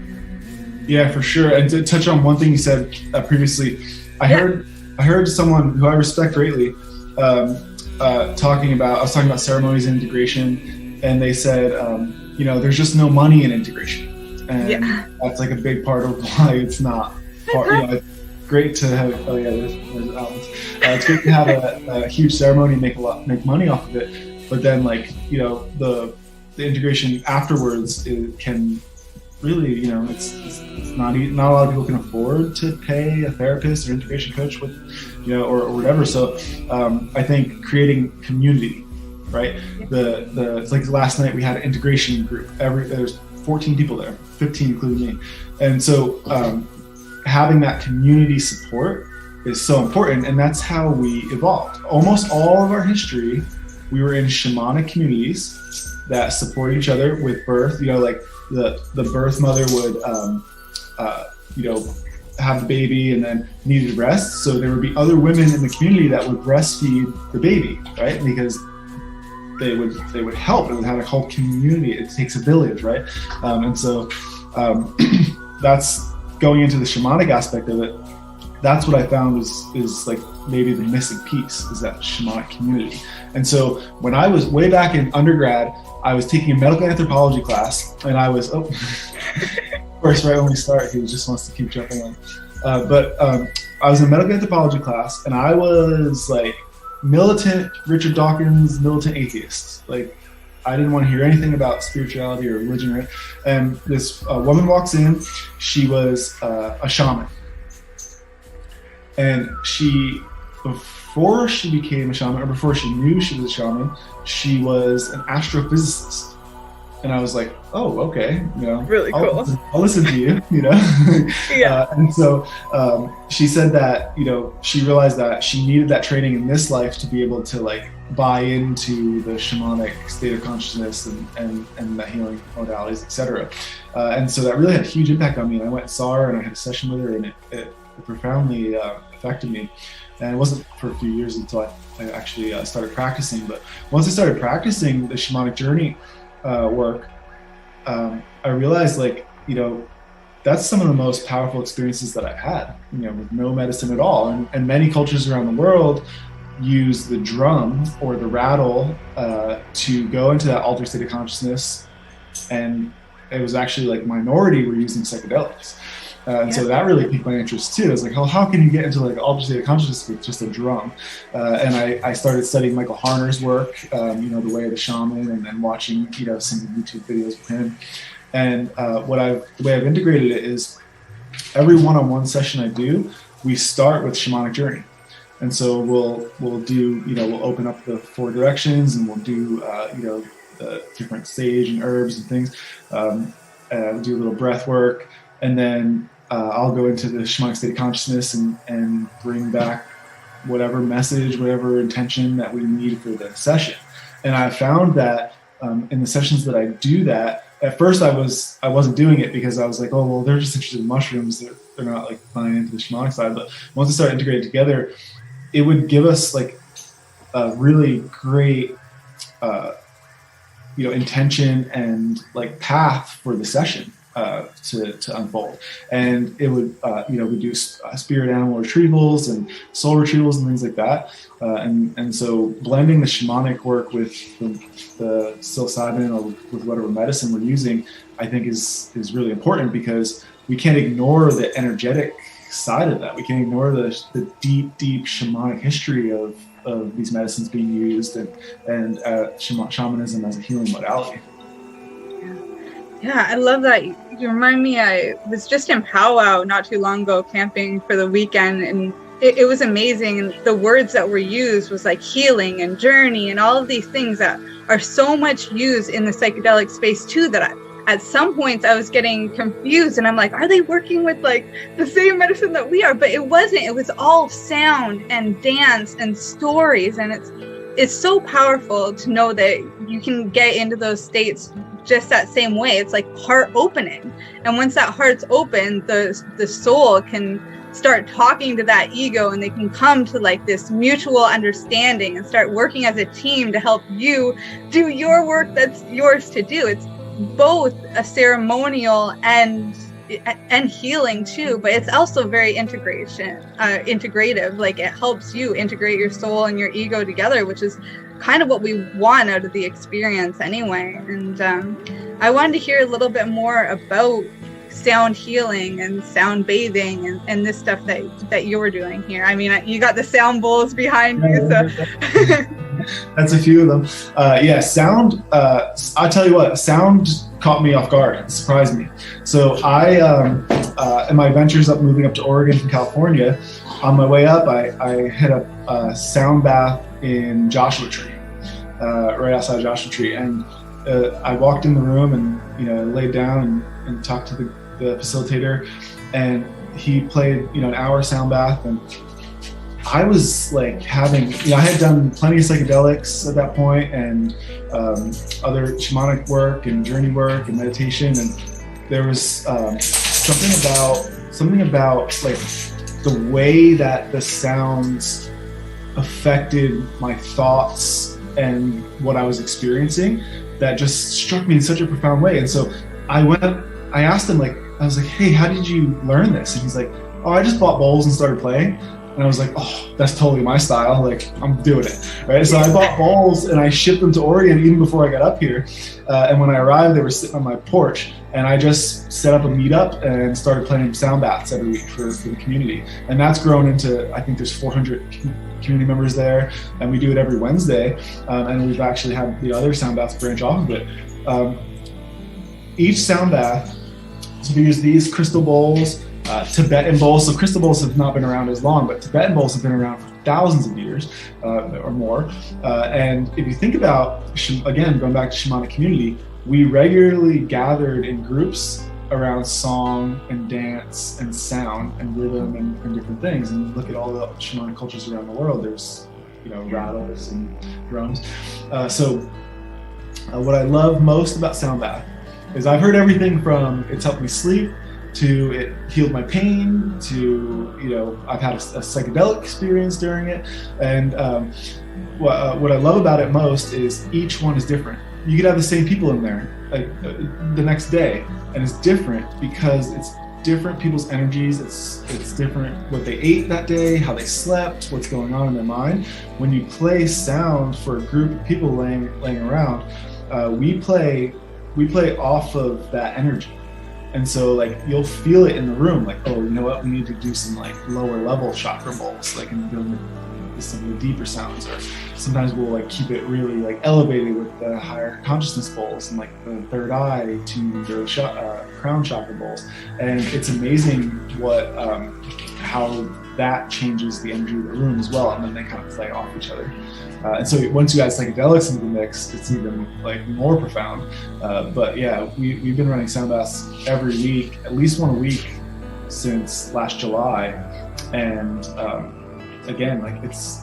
Yeah, for sure. And to touch on one thing you said previously, I heard someone who I respect greatly talking about ceremonies and integration, and they said, you know, there's just no money in integration. And that's like a big part of why it's not part, you know, it's great to have, there's Alan's. It's great to have a huge ceremony and make money off of it, but then, like, you know, the integration afterwards, it can really, you know, it's not a lot of people can afford to pay a therapist or integration coach with, you know, or whatever. So I think creating community, right? It's like last night we had an integration group. There's 14 people there, 15 including me. And so having that community support is so important, and that's how we evolved. Almost all of our history, we were in shamanic communities that support each other with birth. You know, like the birth mother would, you know, have the baby and then needed rest. So there would be other women in the community that would breastfeed the baby, right? Because they would help. It would have a whole community. It takes a village, right? And so that's going into the shamanic aspect of it. That's what I found is like maybe the missing piece, is that shamanic community. And so when I was way back in undergrad, I was taking a medical anthropology class, and I was, of course, right when we start, he just wants to keep jumping on. But I was in a medical anthropology class, and I was like militant Richard Dawkins, militant atheist. Like, I didn't want to hear anything about spirituality or religion, right? And this woman walks in. She was a shaman. And before she became a shaman, or before she knew she was a shaman, she was an astrophysicist. And I was like, oh, okay, you know, really cool. I'll listen to you, you know. Yeah. And so she said that, you know, she realized that she needed that training in this life to be able to like buy into the shamanic state of consciousness and the healing modalities, etc. And so that really had a huge impact on me. And I went and saw her, and I had a session with her, and it profoundly affected me. And it wasn't for a few years until I actually started practicing. But once I started practicing the shamanic journey work, I realized, like, you know, that's some of the most powerful experiences that I've had, you know, with no medicine at all. And many cultures around the world use the drum or the rattle to go into that altered state of consciousness. And it was actually like minority were using psychedelics. And so that really piqued my interest too. I was like, how can you get into like altered state of consciousness with just a drum? And I started studying Michael Harner's work, you know, The Way of the Shaman, and then watching, you know, some YouTube videos with him. And the way I've integrated it is every one-on-one session I do, we start with shamanic journey. And so we'll do, you know, we'll open up the 4 directions, and we'll do, you know, the different sage and herbs and things. We'll do a little breath work, and then I'll go into the shamanic state of consciousness and bring back whatever message, whatever intention that we need for the session. And I found that in the sessions that I do that, at first I wasn't doing it because I was like, oh, well, they're just interested in mushrooms. They're not like buying into the shamanic side. But once I started integrating together, it would give us like a really great, you know, intention and like path for the session. to unfold. And it would, we do spirit animal retrievals and soul retrievals and things like that. And so blending the shamanic work with the psilocybin or with whatever medicine we're using, I think is really important, because we can't ignore the energetic side of that. We can't ignore the deep shamanic history of these medicines being used and shamanism as a healing modality. Yeah, I love that. You remind me, I was just in powwow not too long ago, camping for the weekend, and it was amazing. And the words that were used was like healing and journey and all of these things that are so much used in the psychedelic space too, that at some points I was getting confused, and I'm like, are they working with like the same medicine that we are? But it wasn't. It was all sound and dance and stories, and it's so powerful to know that you can get into those states just that same way. It's like heart opening, and once that heart's open, the soul can start talking to that ego, and they can come to like this mutual understanding and start working as a team to help you do your work that's yours to do. It's both a ceremonial and healing too, but it's also very integrative. Like it helps you integrate your soul and your ego together, which is kind of what we want out of the experience anyway. And I wanted to hear a little bit more about sound healing and sound bathing and this stuff that you were doing here. I mean, you got the sound bowls behind you, so that's a few of them. Sound. I'll tell you what, sound caught me off guard. It surprised me. So I, in my ventures moving up to Oregon from California, on my way up, I hit a sound bath in Joshua Tree, right outside Joshua Tree, and I walked in the room and laid down and talked to the facilitator, and he played an hour sound bath, and I was like having, I had done plenty of psychedelics at that point, and other shamanic work and journey work and meditation, and there was something about like the way that the sounds affected my thoughts and what I was experiencing that just struck me in such a profound way. And so I asked him, I was like, hey, how did you learn this? And he's like, oh, I just bought bowls and started playing. And I was like, oh, that's totally my style. Like, I'm doing it, right? So I bought bowls and I shipped them to Oregon even before I got up here. And when I arrived, they were sitting on my porch. And I just set up a meetup and started playing sound baths every week for the community. And that's grown into, I think there's 400 community members there. And we do it every Wednesday. And we've actually had the other sound baths branch off of it. Each sound bath, so we use these crystal bowls, Tibetan bowls. So crystal bowls have not been around as long, but Tibetan bowls have been around for thousands of years or more. And if you think about, again, going back to shamanic community, we regularly gathered in groups around song and dance and sound and rhythm and different things. And look at all the shamanic cultures around the world. There's, rattles and drums. So what I love most about sound bath is I've heard everything from it's helped me sleep, to it healed my pain, to I've had a psychedelic experience during it, and what I love about it most is each one is different. You could have the same people in there the next day, and it's different because it's different people's energies. It's different what they ate that day, how they slept, what's going on in their mind. When you play sound for a group of people laying around, we play off of that energy. And so you'll feel it in the room, oh, you know what, we need to do some lower level chakra bowls, and doing some of the deeper sounds, or sometimes we'll keep it really elevated with the higher consciousness bowls and the third eye tuned or crown chakra bowls. And it's amazing what how that changes the energy of the room as well, and then they kind of play off each other. And so once you add psychedelics into the mix, it's even more profound. But yeah, we've been running sound baths every week, at least one a week since last July. And again,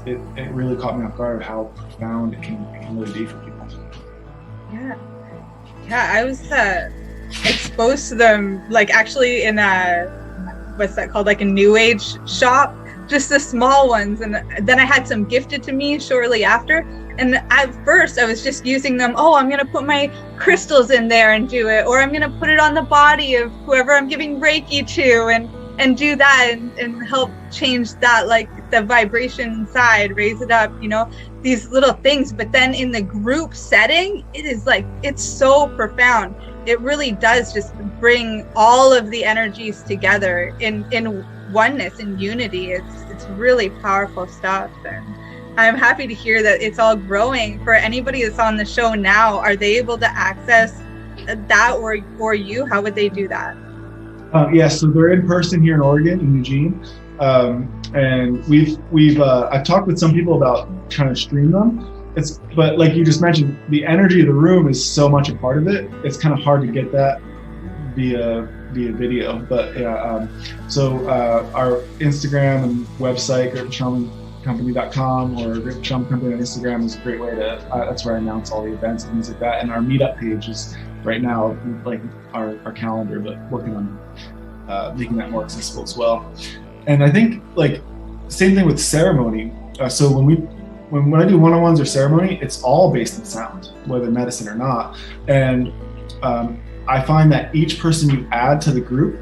it really caught me off guard how profound it can really be for people. Yeah, I was exposed to them actually in a, what's that called, a new age shop, just the small ones, and then I had some gifted to me shortly after, And at first I was just using them, I'm going to put my crystals in there and do it, or I'm going to put it on the body of whoever I'm giving Reiki to and do that and help change that, like the vibration inside, raise it up, these little things. But then in the group setting, it is like, it's so profound. It really does just bring all of the energies together in oneness and unity. It's really powerful stuff. And I'm happy to hear that it's all growing. For anybody that's on the show now, are they able to access that or you? How would they do that? So they're in person here in Oregon, in Eugene. And I've talked with some people about trying to stream them. But like you just mentioned, the energy of the room is so much a part of it. It's kind of hard to get that via video. But so our Instagram and website, grapeshamancompany.com, or Grape Shaman Company on Instagram is a great way to, that's where I announce all the events and things like that. And our meetup page is right now like our calendar, but working on making that more accessible as well. And I think like same thing with ceremony. So when I do one-on-ones or ceremony, it's all based in sound, whether medicine or not. And I find that each person you add to the group,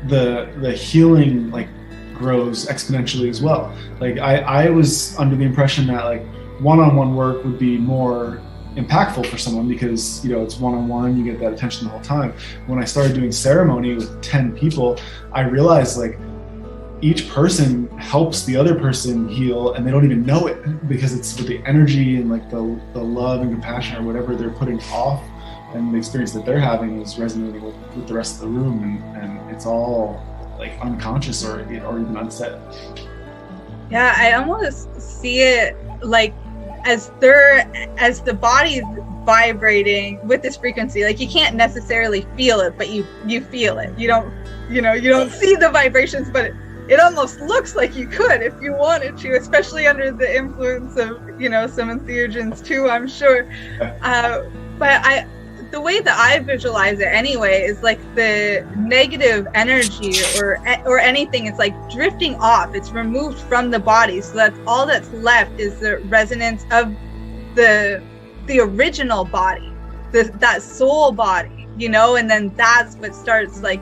the healing like grows exponentially as well. Like I was under the impression that like one-on-one work would be more impactful for someone because it's one-on-one, you get that attention the whole time. When I started doing ceremony with 10 people, I realized like each person helps the other person heal, and they don't even know it because it's with the energy and like the love and compassion or whatever they're putting off, and the experience that they're having is resonating with the rest of the room, and it's all like unconscious or even unsaid. Yeah, I almost see it like as the body's vibrating with this frequency. Like you can't necessarily feel it, but you feel it. You don't see the vibrations, but it almost looks like you could if you wanted to, especially under the influence of some entheogens too, I'm sure. But the way that I visualize it anyway is like the negative energy or anything is like drifting off. It's removed from the body, so that's all that's left is the resonance of the original body, that soul body, and then that's what starts like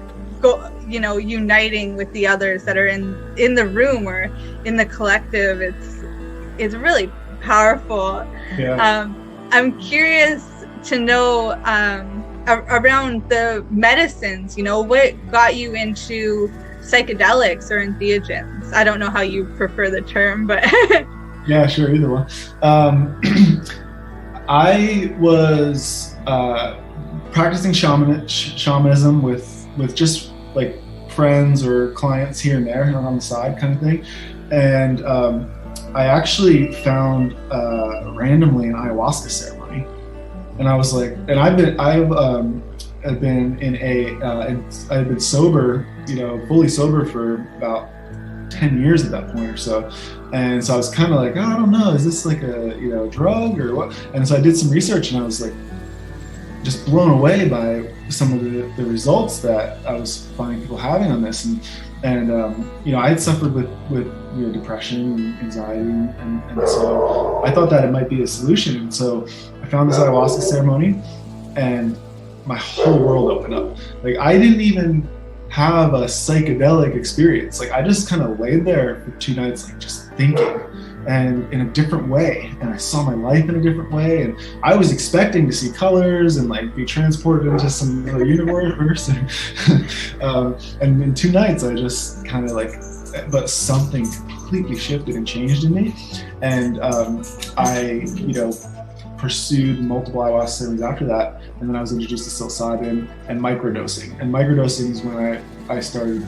uniting with the others that are in the room or in the collective. It's really powerful. Yeah. I'm curious to know around the medicines, what got you into psychedelics or entheogens? I don't know how you prefer the term, but yeah, sure, either one. I was practicing shamanism with just like friends or clients here and there on the side kind of thing. And I actually found randomly an ayahuasca ceremony. And I was like, and I've been sober, fully sober for about 10 years at that point or so. And so I was kind of like, I don't know, is this like a drug or what? And so I did some research, and I was like just blown away by some of the results that I was finding people having on this. And I had suffered with depression and anxiety, and so I thought that it might be a solution. And so I found this ayahuasca ceremony, and my whole world opened up. Like I didn't even have a psychedelic experience. Like I just kind of laid there for 2 nights, like just thinking, and in a different way. And I saw my life in a different way. And I was expecting to see colors and like be transported into some other universe. And in 2 nights, I just kind of but something completely shifted and changed in me. And I, pursued multiple ayahuasca ceremonies after that. And then I was introduced to psilocybin and microdosing. And microdosing is when I started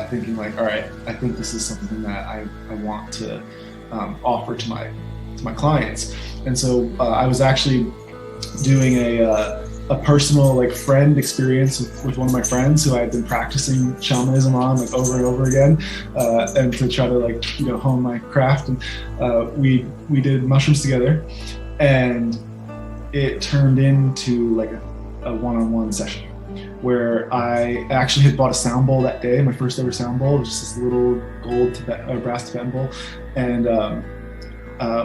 thinking like, all right, I think this is something that I want to offer to my clients. And so I was actually doing a personal like friend experience with one of my friends who I had been practicing shamanism on like over and over again, and to try to hone my craft. And we did mushrooms together, and it turned into like a one-on-one session where I actually had bought a sound bowl that day, my first ever sound bowl, just this little gold brass Tibetan bowl. And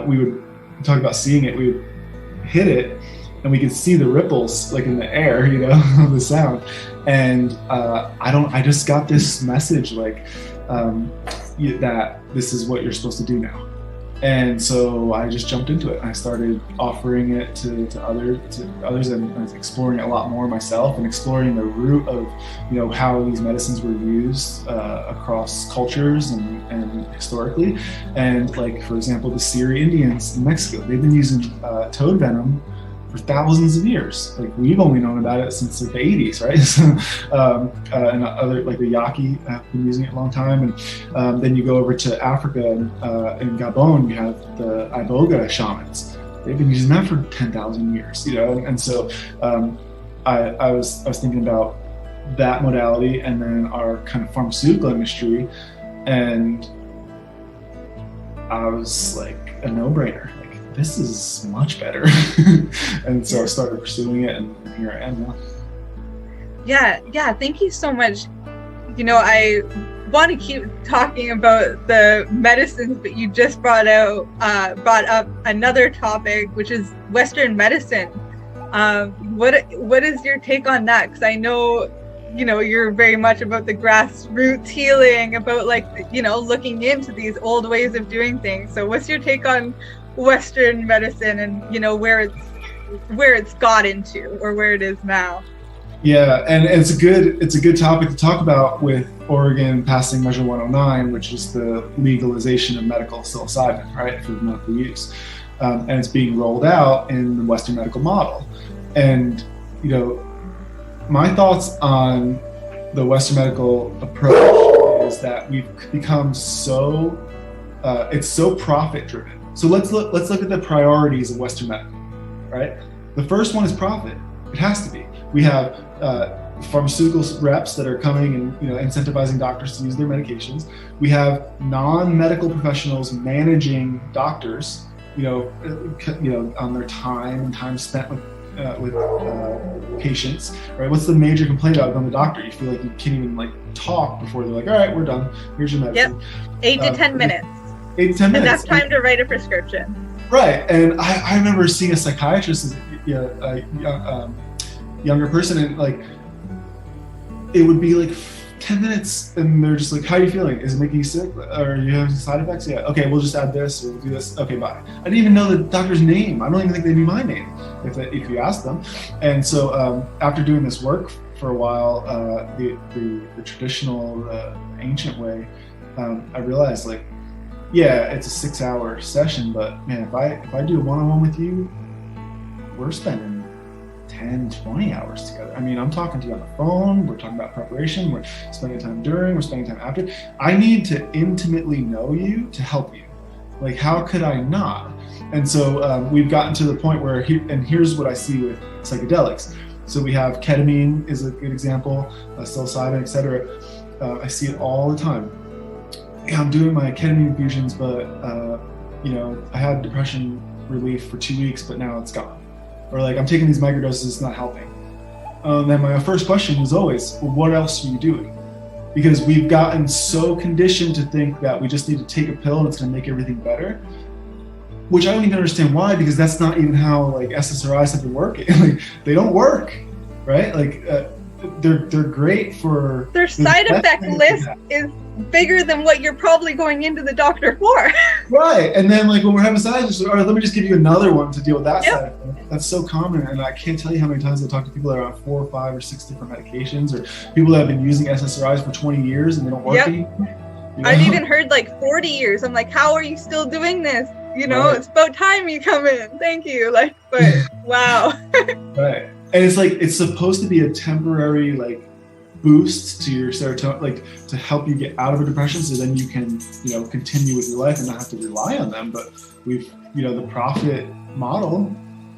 we would talk about seeing it, we would hit it and we could see the ripples like in the air, you know, of the sound. And I just got this message like that this is what you're supposed to do now. And so I just jumped into it. I started offering it to others, and I was exploring it a lot more myself, and exploring the root of, you know, how these medicines were used across cultures and historically. And like, for example, the Seri Indians in Mexico, they've been using toad venom for thousands of years. Like, we've only known about it since like the 80s, right? So, and other, like the Yaqui have been using it a long time. And then you go over to Africa, and in Gabon, you have the Iboga shamans. They've been using that for 10,000 years, you know? And so I was thinking about that modality, and then our kind of pharmaceutical industry, and I was like, a no-brainer. This is much better. And so I started pursuing it, and here I am now. Yeah, thank you so much. You know, I want to keep talking about the medicines, but you just brought up another topic, which is Western medicine. What is your take on that? Because I know, you know, you're very much about the grassroots healing, about like, you know, looking into these old ways of doing things. So what's your take on Western medicine, and, you know, where it's got into, or where it is now? Yeah, and it's a good topic to talk about, with Oregon passing Measure 109, which is the legalization of medical psilocybin, right, for medical use, and it's being rolled out in the Western medical model. And, you know, my thoughts on the Western medical approach is that we've become so it's so profit driven. So let's look at the priorities of Western medical, right? The first one is profit. It has to be. We have pharmaceutical reps that are coming and, you know, incentivizing doctors to use their medications. We have non-medical professionals managing doctors, you know, on their time spent with patients, right? What's the major complaint about going to the doctor? You feel like you can't even like talk before they're like, all right, we're done. Here's your medicine. Yep, 8 to 10 minutes. 8 to 10 minutes. Enough time to write a prescription. Right, and I remember seeing a psychiatrist as a younger person, and like, it would be like 10 minutes, and they're just like, how are you feeling? Is it making you sick? Or are you having side effects? Yeah, okay, we'll just add this, or we'll do this. Okay, bye. I didn't even know the doctor's name. I don't even think they knew my name if you asked them. And so after doing this work for a while, the traditional, ancient way, I realized, like, yeah, it's a 6-hour session, but man, if I do a one-on-one with you, we're spending 10, 20 hours together. I mean, I'm talking to you on the phone, we're talking about preparation, we're spending time during, we're spending time after. I need to intimately know you to help you. Like, how could I not? And so we've gotten to the point where, here's what I see with psychedelics. So we have ketamine is a good example, psilocybin, etc. I see it all the time. Yeah, I'm doing my ketamine infusions, but you know, I had depression relief for 2 weeks, but now it's gone. Or like, I'm taking these microdoses, it's not helping. Then my first question is always, well, what else are you doing? Because we've gotten so conditioned to think that we just need to take a pill and it's going to make everything better, which I don't even understand why, because that's not even how like SSRIs have been working. Like, they don't work, right? Like they're great for their side effect list is bigger than what you're probably going into the doctor for. Right, and then like when we're having side effects, all right, let me just give you another one to deal with that side effect. That's so common, and I can't tell you how many times I talk to people that are on 4 or 5 or 6 different medications, or people that have been using SSRIs for 20 years and they don't work anymore. You know? I've even heard like 40 years. I'm like, how are you still doing this? You know, It's about time you come in. Thank you. Like, but wow. Right. And it's like, it's supposed to be a temporary like boost to your serotonin, like to help you get out of a depression, so then you can, you know, continue with your life and not have to rely on them. But we've, you know, the profit model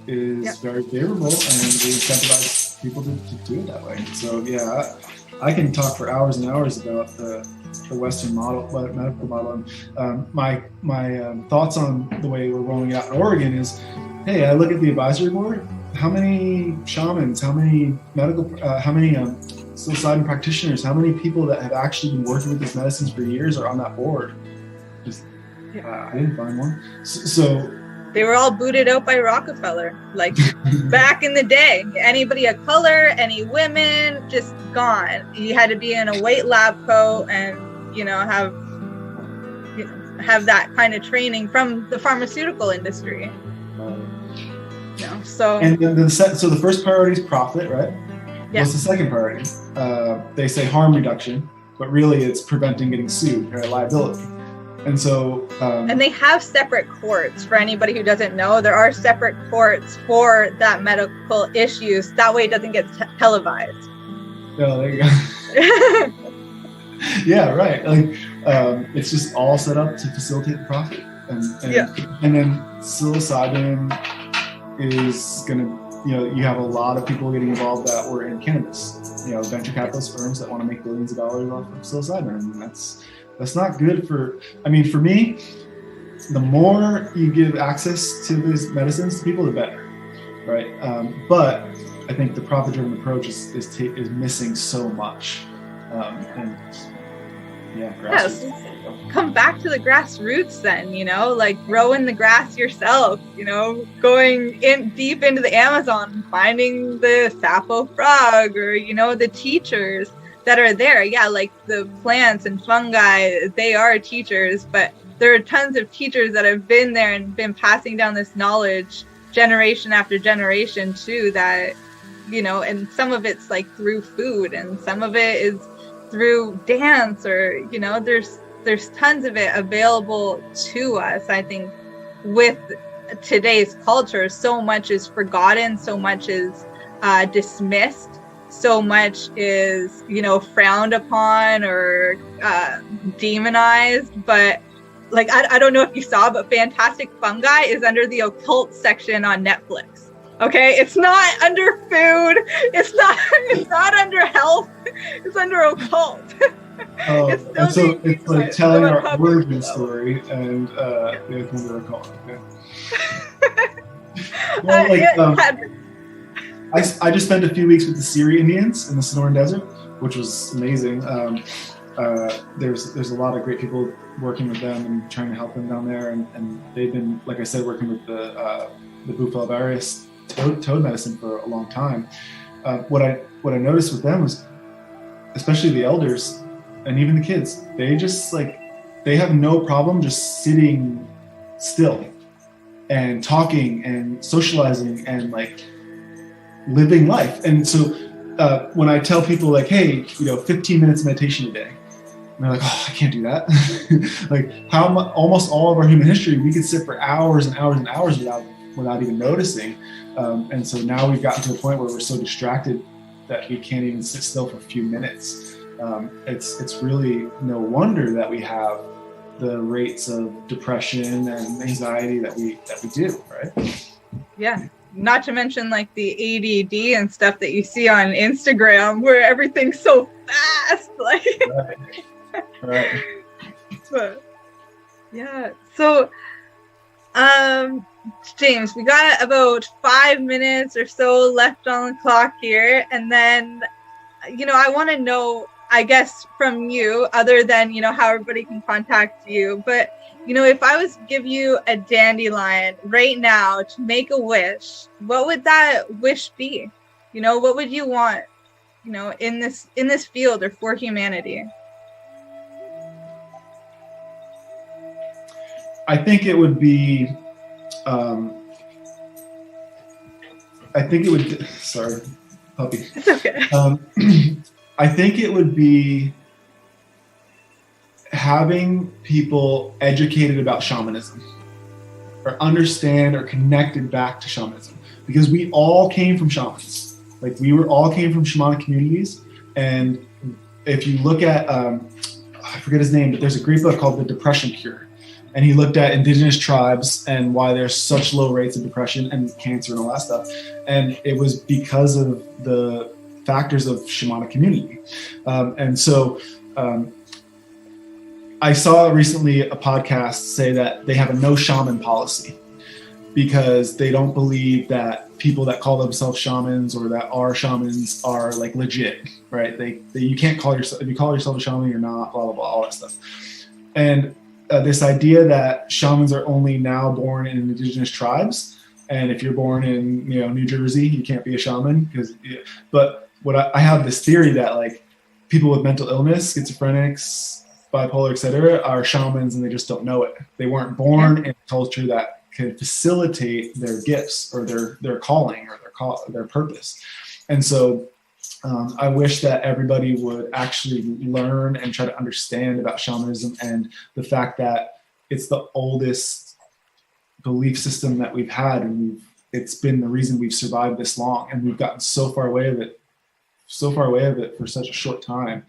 is very favorable, and we incentivize people to do it that way. So yeah, I can talk for hours and hours about the Western model, medical model. And my thoughts on the way we're rolling it out in Oregon is, hey, I look at the advisory board. How many shamans? How many medical? How many psilocybin practitioners? How many people that have actually been working with these medicines for years are on that board? Just I didn't find one. So They were all booted out by Rockefeller, like back in the day. Anybody of color, any women, just gone. You had to be in a white lab coat and, have that kind of training from the pharmaceutical industry. So the first priority is profit, right? Yeah. What's the second priority? They say harm reduction, but really it's preventing getting sued, right? Liability. And so and they have separate courts. For anybody who doesn't know, there are separate courts for that medical issues. That way it doesn't get televised. Oh, there you go. Yeah, right. Like it's just all set up to facilitate the profit. And then psilocybin is gonna, you have a lot of people getting involved that were in cannabis. Venture capitalist firms that want to make billions of dollars off of psilocybin, and that's not good for me. The more you give access to these medicines to people, the better, right? But I think the profit-driven approach is missing so much. Yes. Come back to the grassroots then, like growing the grass yourself, going in deep into the Amazon, finding the Sappho frog or, the teachers that are there. Yeah, like the plants and fungi, they are teachers, but there are tons of teachers that have been there and been passing down this knowledge generation after generation too, that, and some of it's like through food and some of it is through dance or, there's tons of it available to us. I think with today's culture, so much is forgotten, so much is dismissed, so much is, frowned upon or demonized. But like, I don't know if you saw, but Fantastic Fungi is under the occult section on Netflix. Okay, it's not under food. It's not under health. It's under occult. Oh, and so it's like telling our origin story, and it's under occult. Okay. Well, I just spent a few weeks with the Seri Indians in the Sonoran Desert, which was amazing. There's a lot of great people working with them and trying to help them down there, and they've been, like I said, working with the Bufalo varius toad medicine for a long time. What I noticed with them was, especially the elders and even the kids, they have no problem just sitting still and talking and socializing and like living life. And so when I tell people like, hey, 15 minutes meditation a day, and they're like, oh, I can't do that. Like almost all of our human history, we could sit for hours and hours and hours without even noticing. And so now we've gotten to a point where we're so distracted that we can't even sit still for a few minutes. It's really no wonder that we have the rates of depression and anxiety that we do, right? Yeah. Not to mention like the ADD and stuff that you see on Instagram where everything's so fast. Like right. But yeah. So James, we got about 5 minutes or so left on the clock here, and then I want to know, I guess, from you, other than how everybody can contact you, but if I was to give you a dandelion right now to make a wish, what would that wish be? What would you want in this field or for humanity? I think it would be sorry, puppy. It's okay. I think it would be having people educated about shamanism or understand or connected back to shamanism, because we all came from shamans. Like we all came from shamanic communities. And if you look at, I forget his name, but there's a great book called The Depression Cure. And he looked at indigenous tribes and why there's such low rates of depression and cancer and all that stuff. And it was because of the factors of shamanic community. And so I saw recently a podcast say that they have a no shaman policy because they don't believe that people that call themselves shamans or that are shamans are like legit, right? You can't call yourself, if you call yourself a shaman, you're not, blah, blah, blah, all that stuff. And this idea that shamans are only now born in indigenous tribes, and if you're born in New Jersey, you can't be a shaman. But I have this theory that like people with mental illness, schizophrenics, bipolar, etc., are shamans, and they just don't know it. They weren't born in a culture that can facilitate their gifts or their calling or their purpose. And so I wish that everybody would actually learn and try to understand about shamanism and the fact that it's the oldest belief system that we've had, and it's been the reason we've survived this long, and we've gotten so far away of it for such a short time.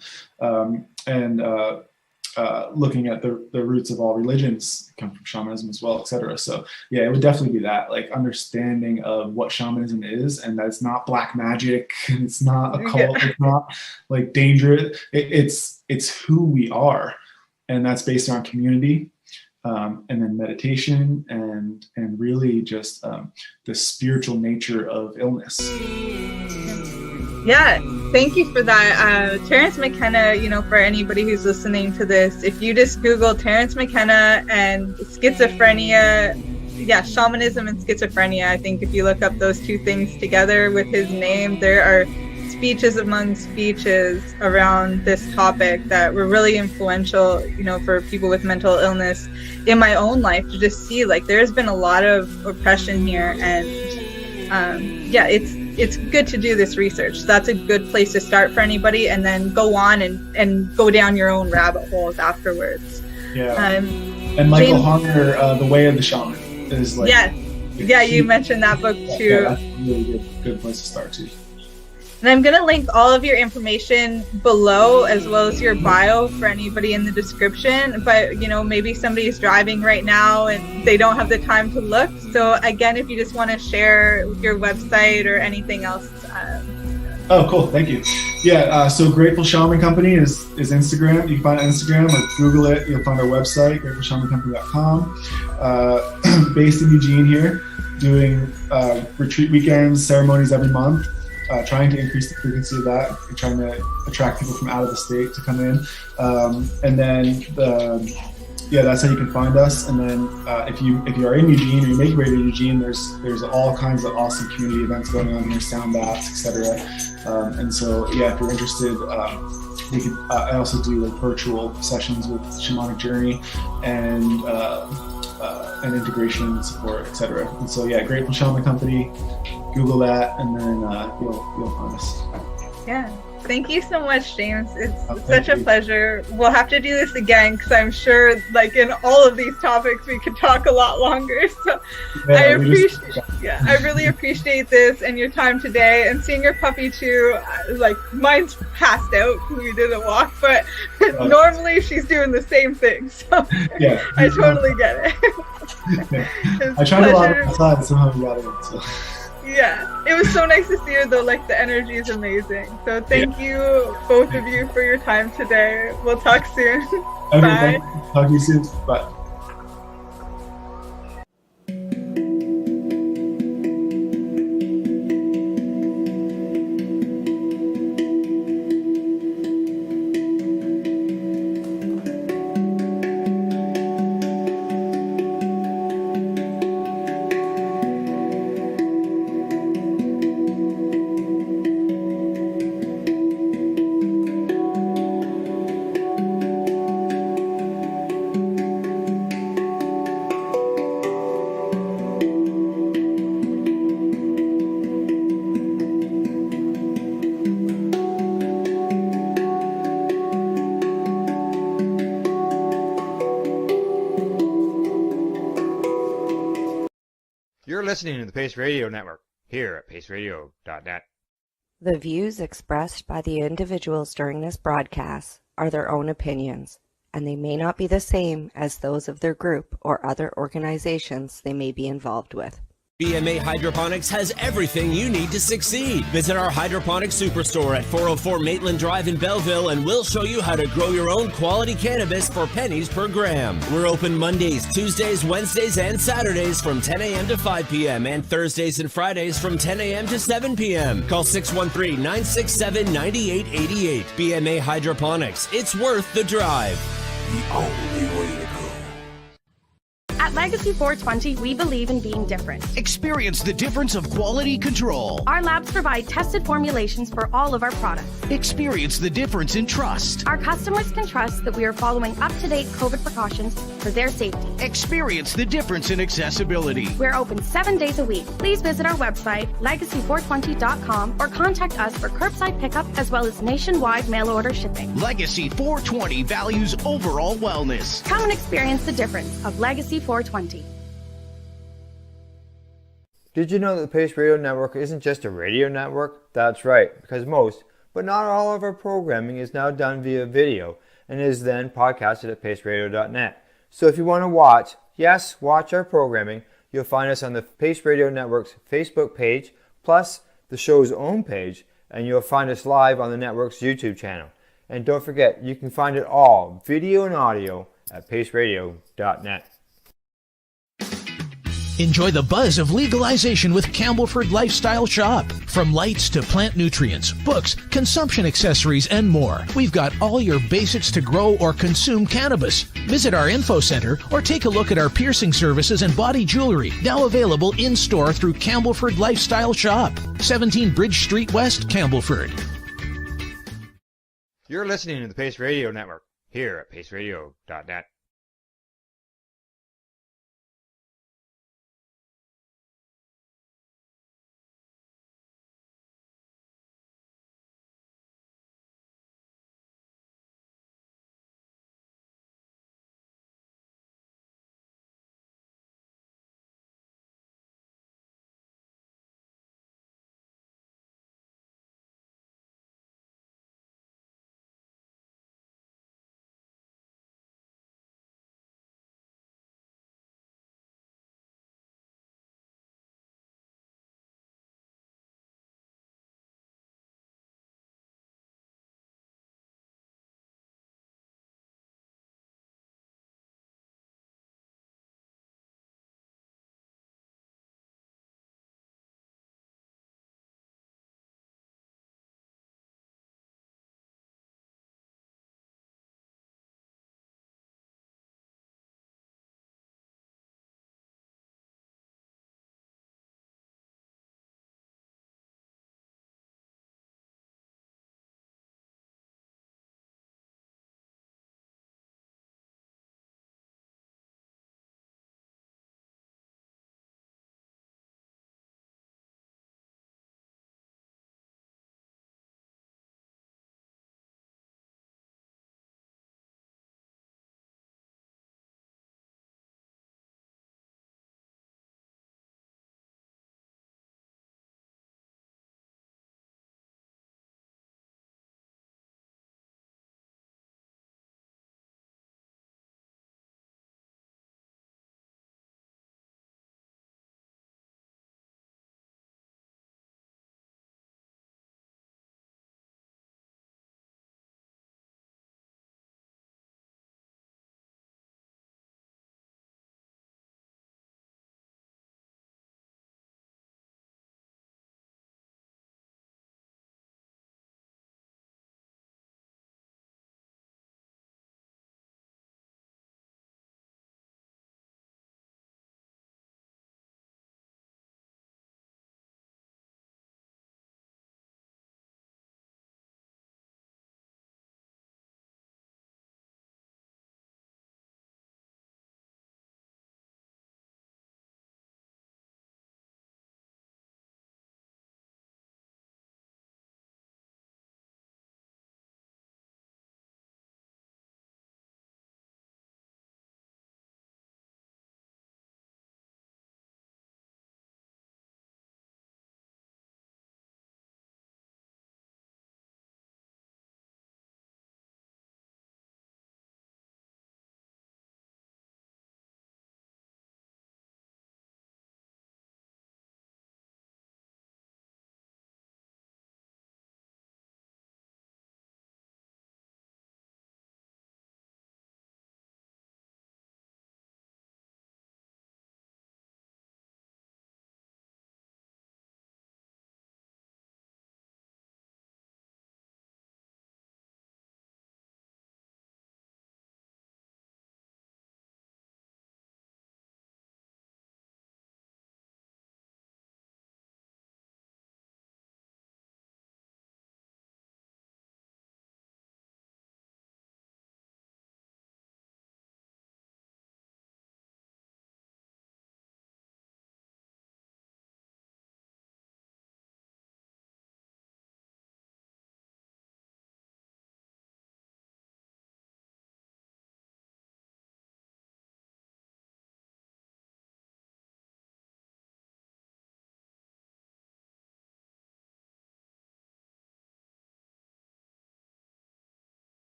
Looking at the roots of all religions come from shamanism as well, etc. So yeah, it would definitely be that, like, understanding of what shamanism is, and that it's not black magic, it's not a cult, it's not like dangerous. It's who we are, and that's based on community, and then meditation, and really just the spiritual nature of illness. Yeah, thank you for that. Terence McKenna, for anybody who's listening to this, if you just Google Terence McKenna and schizophrenia, shamanism and schizophrenia, I think if you look up those two things together with his name, there are speeches among speeches around this topic that were really influential, for people with mental illness in my own life, to just see like there's been a lot of oppression here, and it's good to do this research. That's a good place to start for anybody, and then go on and go down your own rabbit holes afterwards. Yeah. And Michael Harner, The Way of the Shaman is like... You mentioned that book too. Yeah, that's a really good place to start too. And I'm going to link all of your information below, as well as your bio, for anybody in the description. But, maybe somebody's driving right now and they don't have the time to look. So again, if you just want to share your website or anything else. Oh, cool. Thank you. Yeah. So Grateful Shaman Company is Instagram. You can find it on Instagram, or Google it. You'll find our website, gratefulshamancompany.com. Based in Eugene here, doing retreat weekends, ceremonies every month. Trying to increase the frequency of that, and trying to attract people from out of the state to come in. And then, that's how you can find us. And then if you are in Eugene, or you make your way to Eugene, there's all kinds of awesome community events going on here, sound baths, etc. And so, if you're interested, we could. I also do like virtual sessions with Shamanic Journey and integration support, etc. And so, Grateful Shaman Company. Google that, and then you'll find us. Yeah, thank you so much, James. It's such a pleasure. We'll have to do this again, because I'm sure, like, in all of these topics, we could talk a lot longer. So I really appreciate this and your time today, and seeing your puppy too. Like, mine's passed out because we did a walk, but normally she's doing the same thing. So I totally get it. I tried to walk outside, somehow we got it. So. Yeah, it was so nice to see her though. Like, the energy is amazing. So thank you, both of you, for your time today. We'll talk soon. Okay, Bye. Talk to you soon. Bye. You're listening to the Pace Radio Network, here at paceradio.net. The views expressed by the individuals during this broadcast are their own opinions, and they may not be the same as those of their group or other organizations they may be involved with. BMA Hydroponics has everything you need to succeed. Visit our hydroponics superstore at 404 Maitland Drive in Belleville, and we'll show you how to grow your own quality cannabis for pennies per gram. We're open Mondays, Tuesdays, Wednesdays, and Saturdays from 10 a.m. to 5 p.m. and Thursdays and Fridays from 10 a.m. to 7 p.m. Call 613-967-9888. BMA Hydroponics. It's worth the drive. The only way to go. At Legacy 420, we believe in being different. Experience the difference of quality control. Our labs provide tested formulations for all of our products. Experience the difference in trust. Our customers can trust that we are following up-to-date COVID precautions for their safety. Experience the difference in accessibility. We're open 7 days a week. Please visit our website, legacy420.com, or contact us for curbside pickup as well as nationwide mail order shipping. Legacy 420 values overall wellness. Come and experience the difference of Legacy 420. Did you know that the Pace Radio Network isn't just a radio network? That's right, because most, but not all of our programming is now done via video and is then podcasted at paceradio.net. So if you want to watch, yes, watch our programming, you'll find us on the Pace Radio Network's Facebook page, plus the show's own page, and you'll find us live on the network's YouTube channel. And don't forget, you can find it all, video and audio, at paceradio.net. Enjoy the buzz of legalization with Campbellford Lifestyle Shop. From lights to plant nutrients, books, consumption accessories, and more, we've got all your basics to grow or consume cannabis. Visit our info center or take a look at our piercing services and body jewelry, now available in-store through Campbellford Lifestyle Shop, 17 Bridge Street West, Campbellford. You're listening to the Pace Radio Network, here at paceradio.net.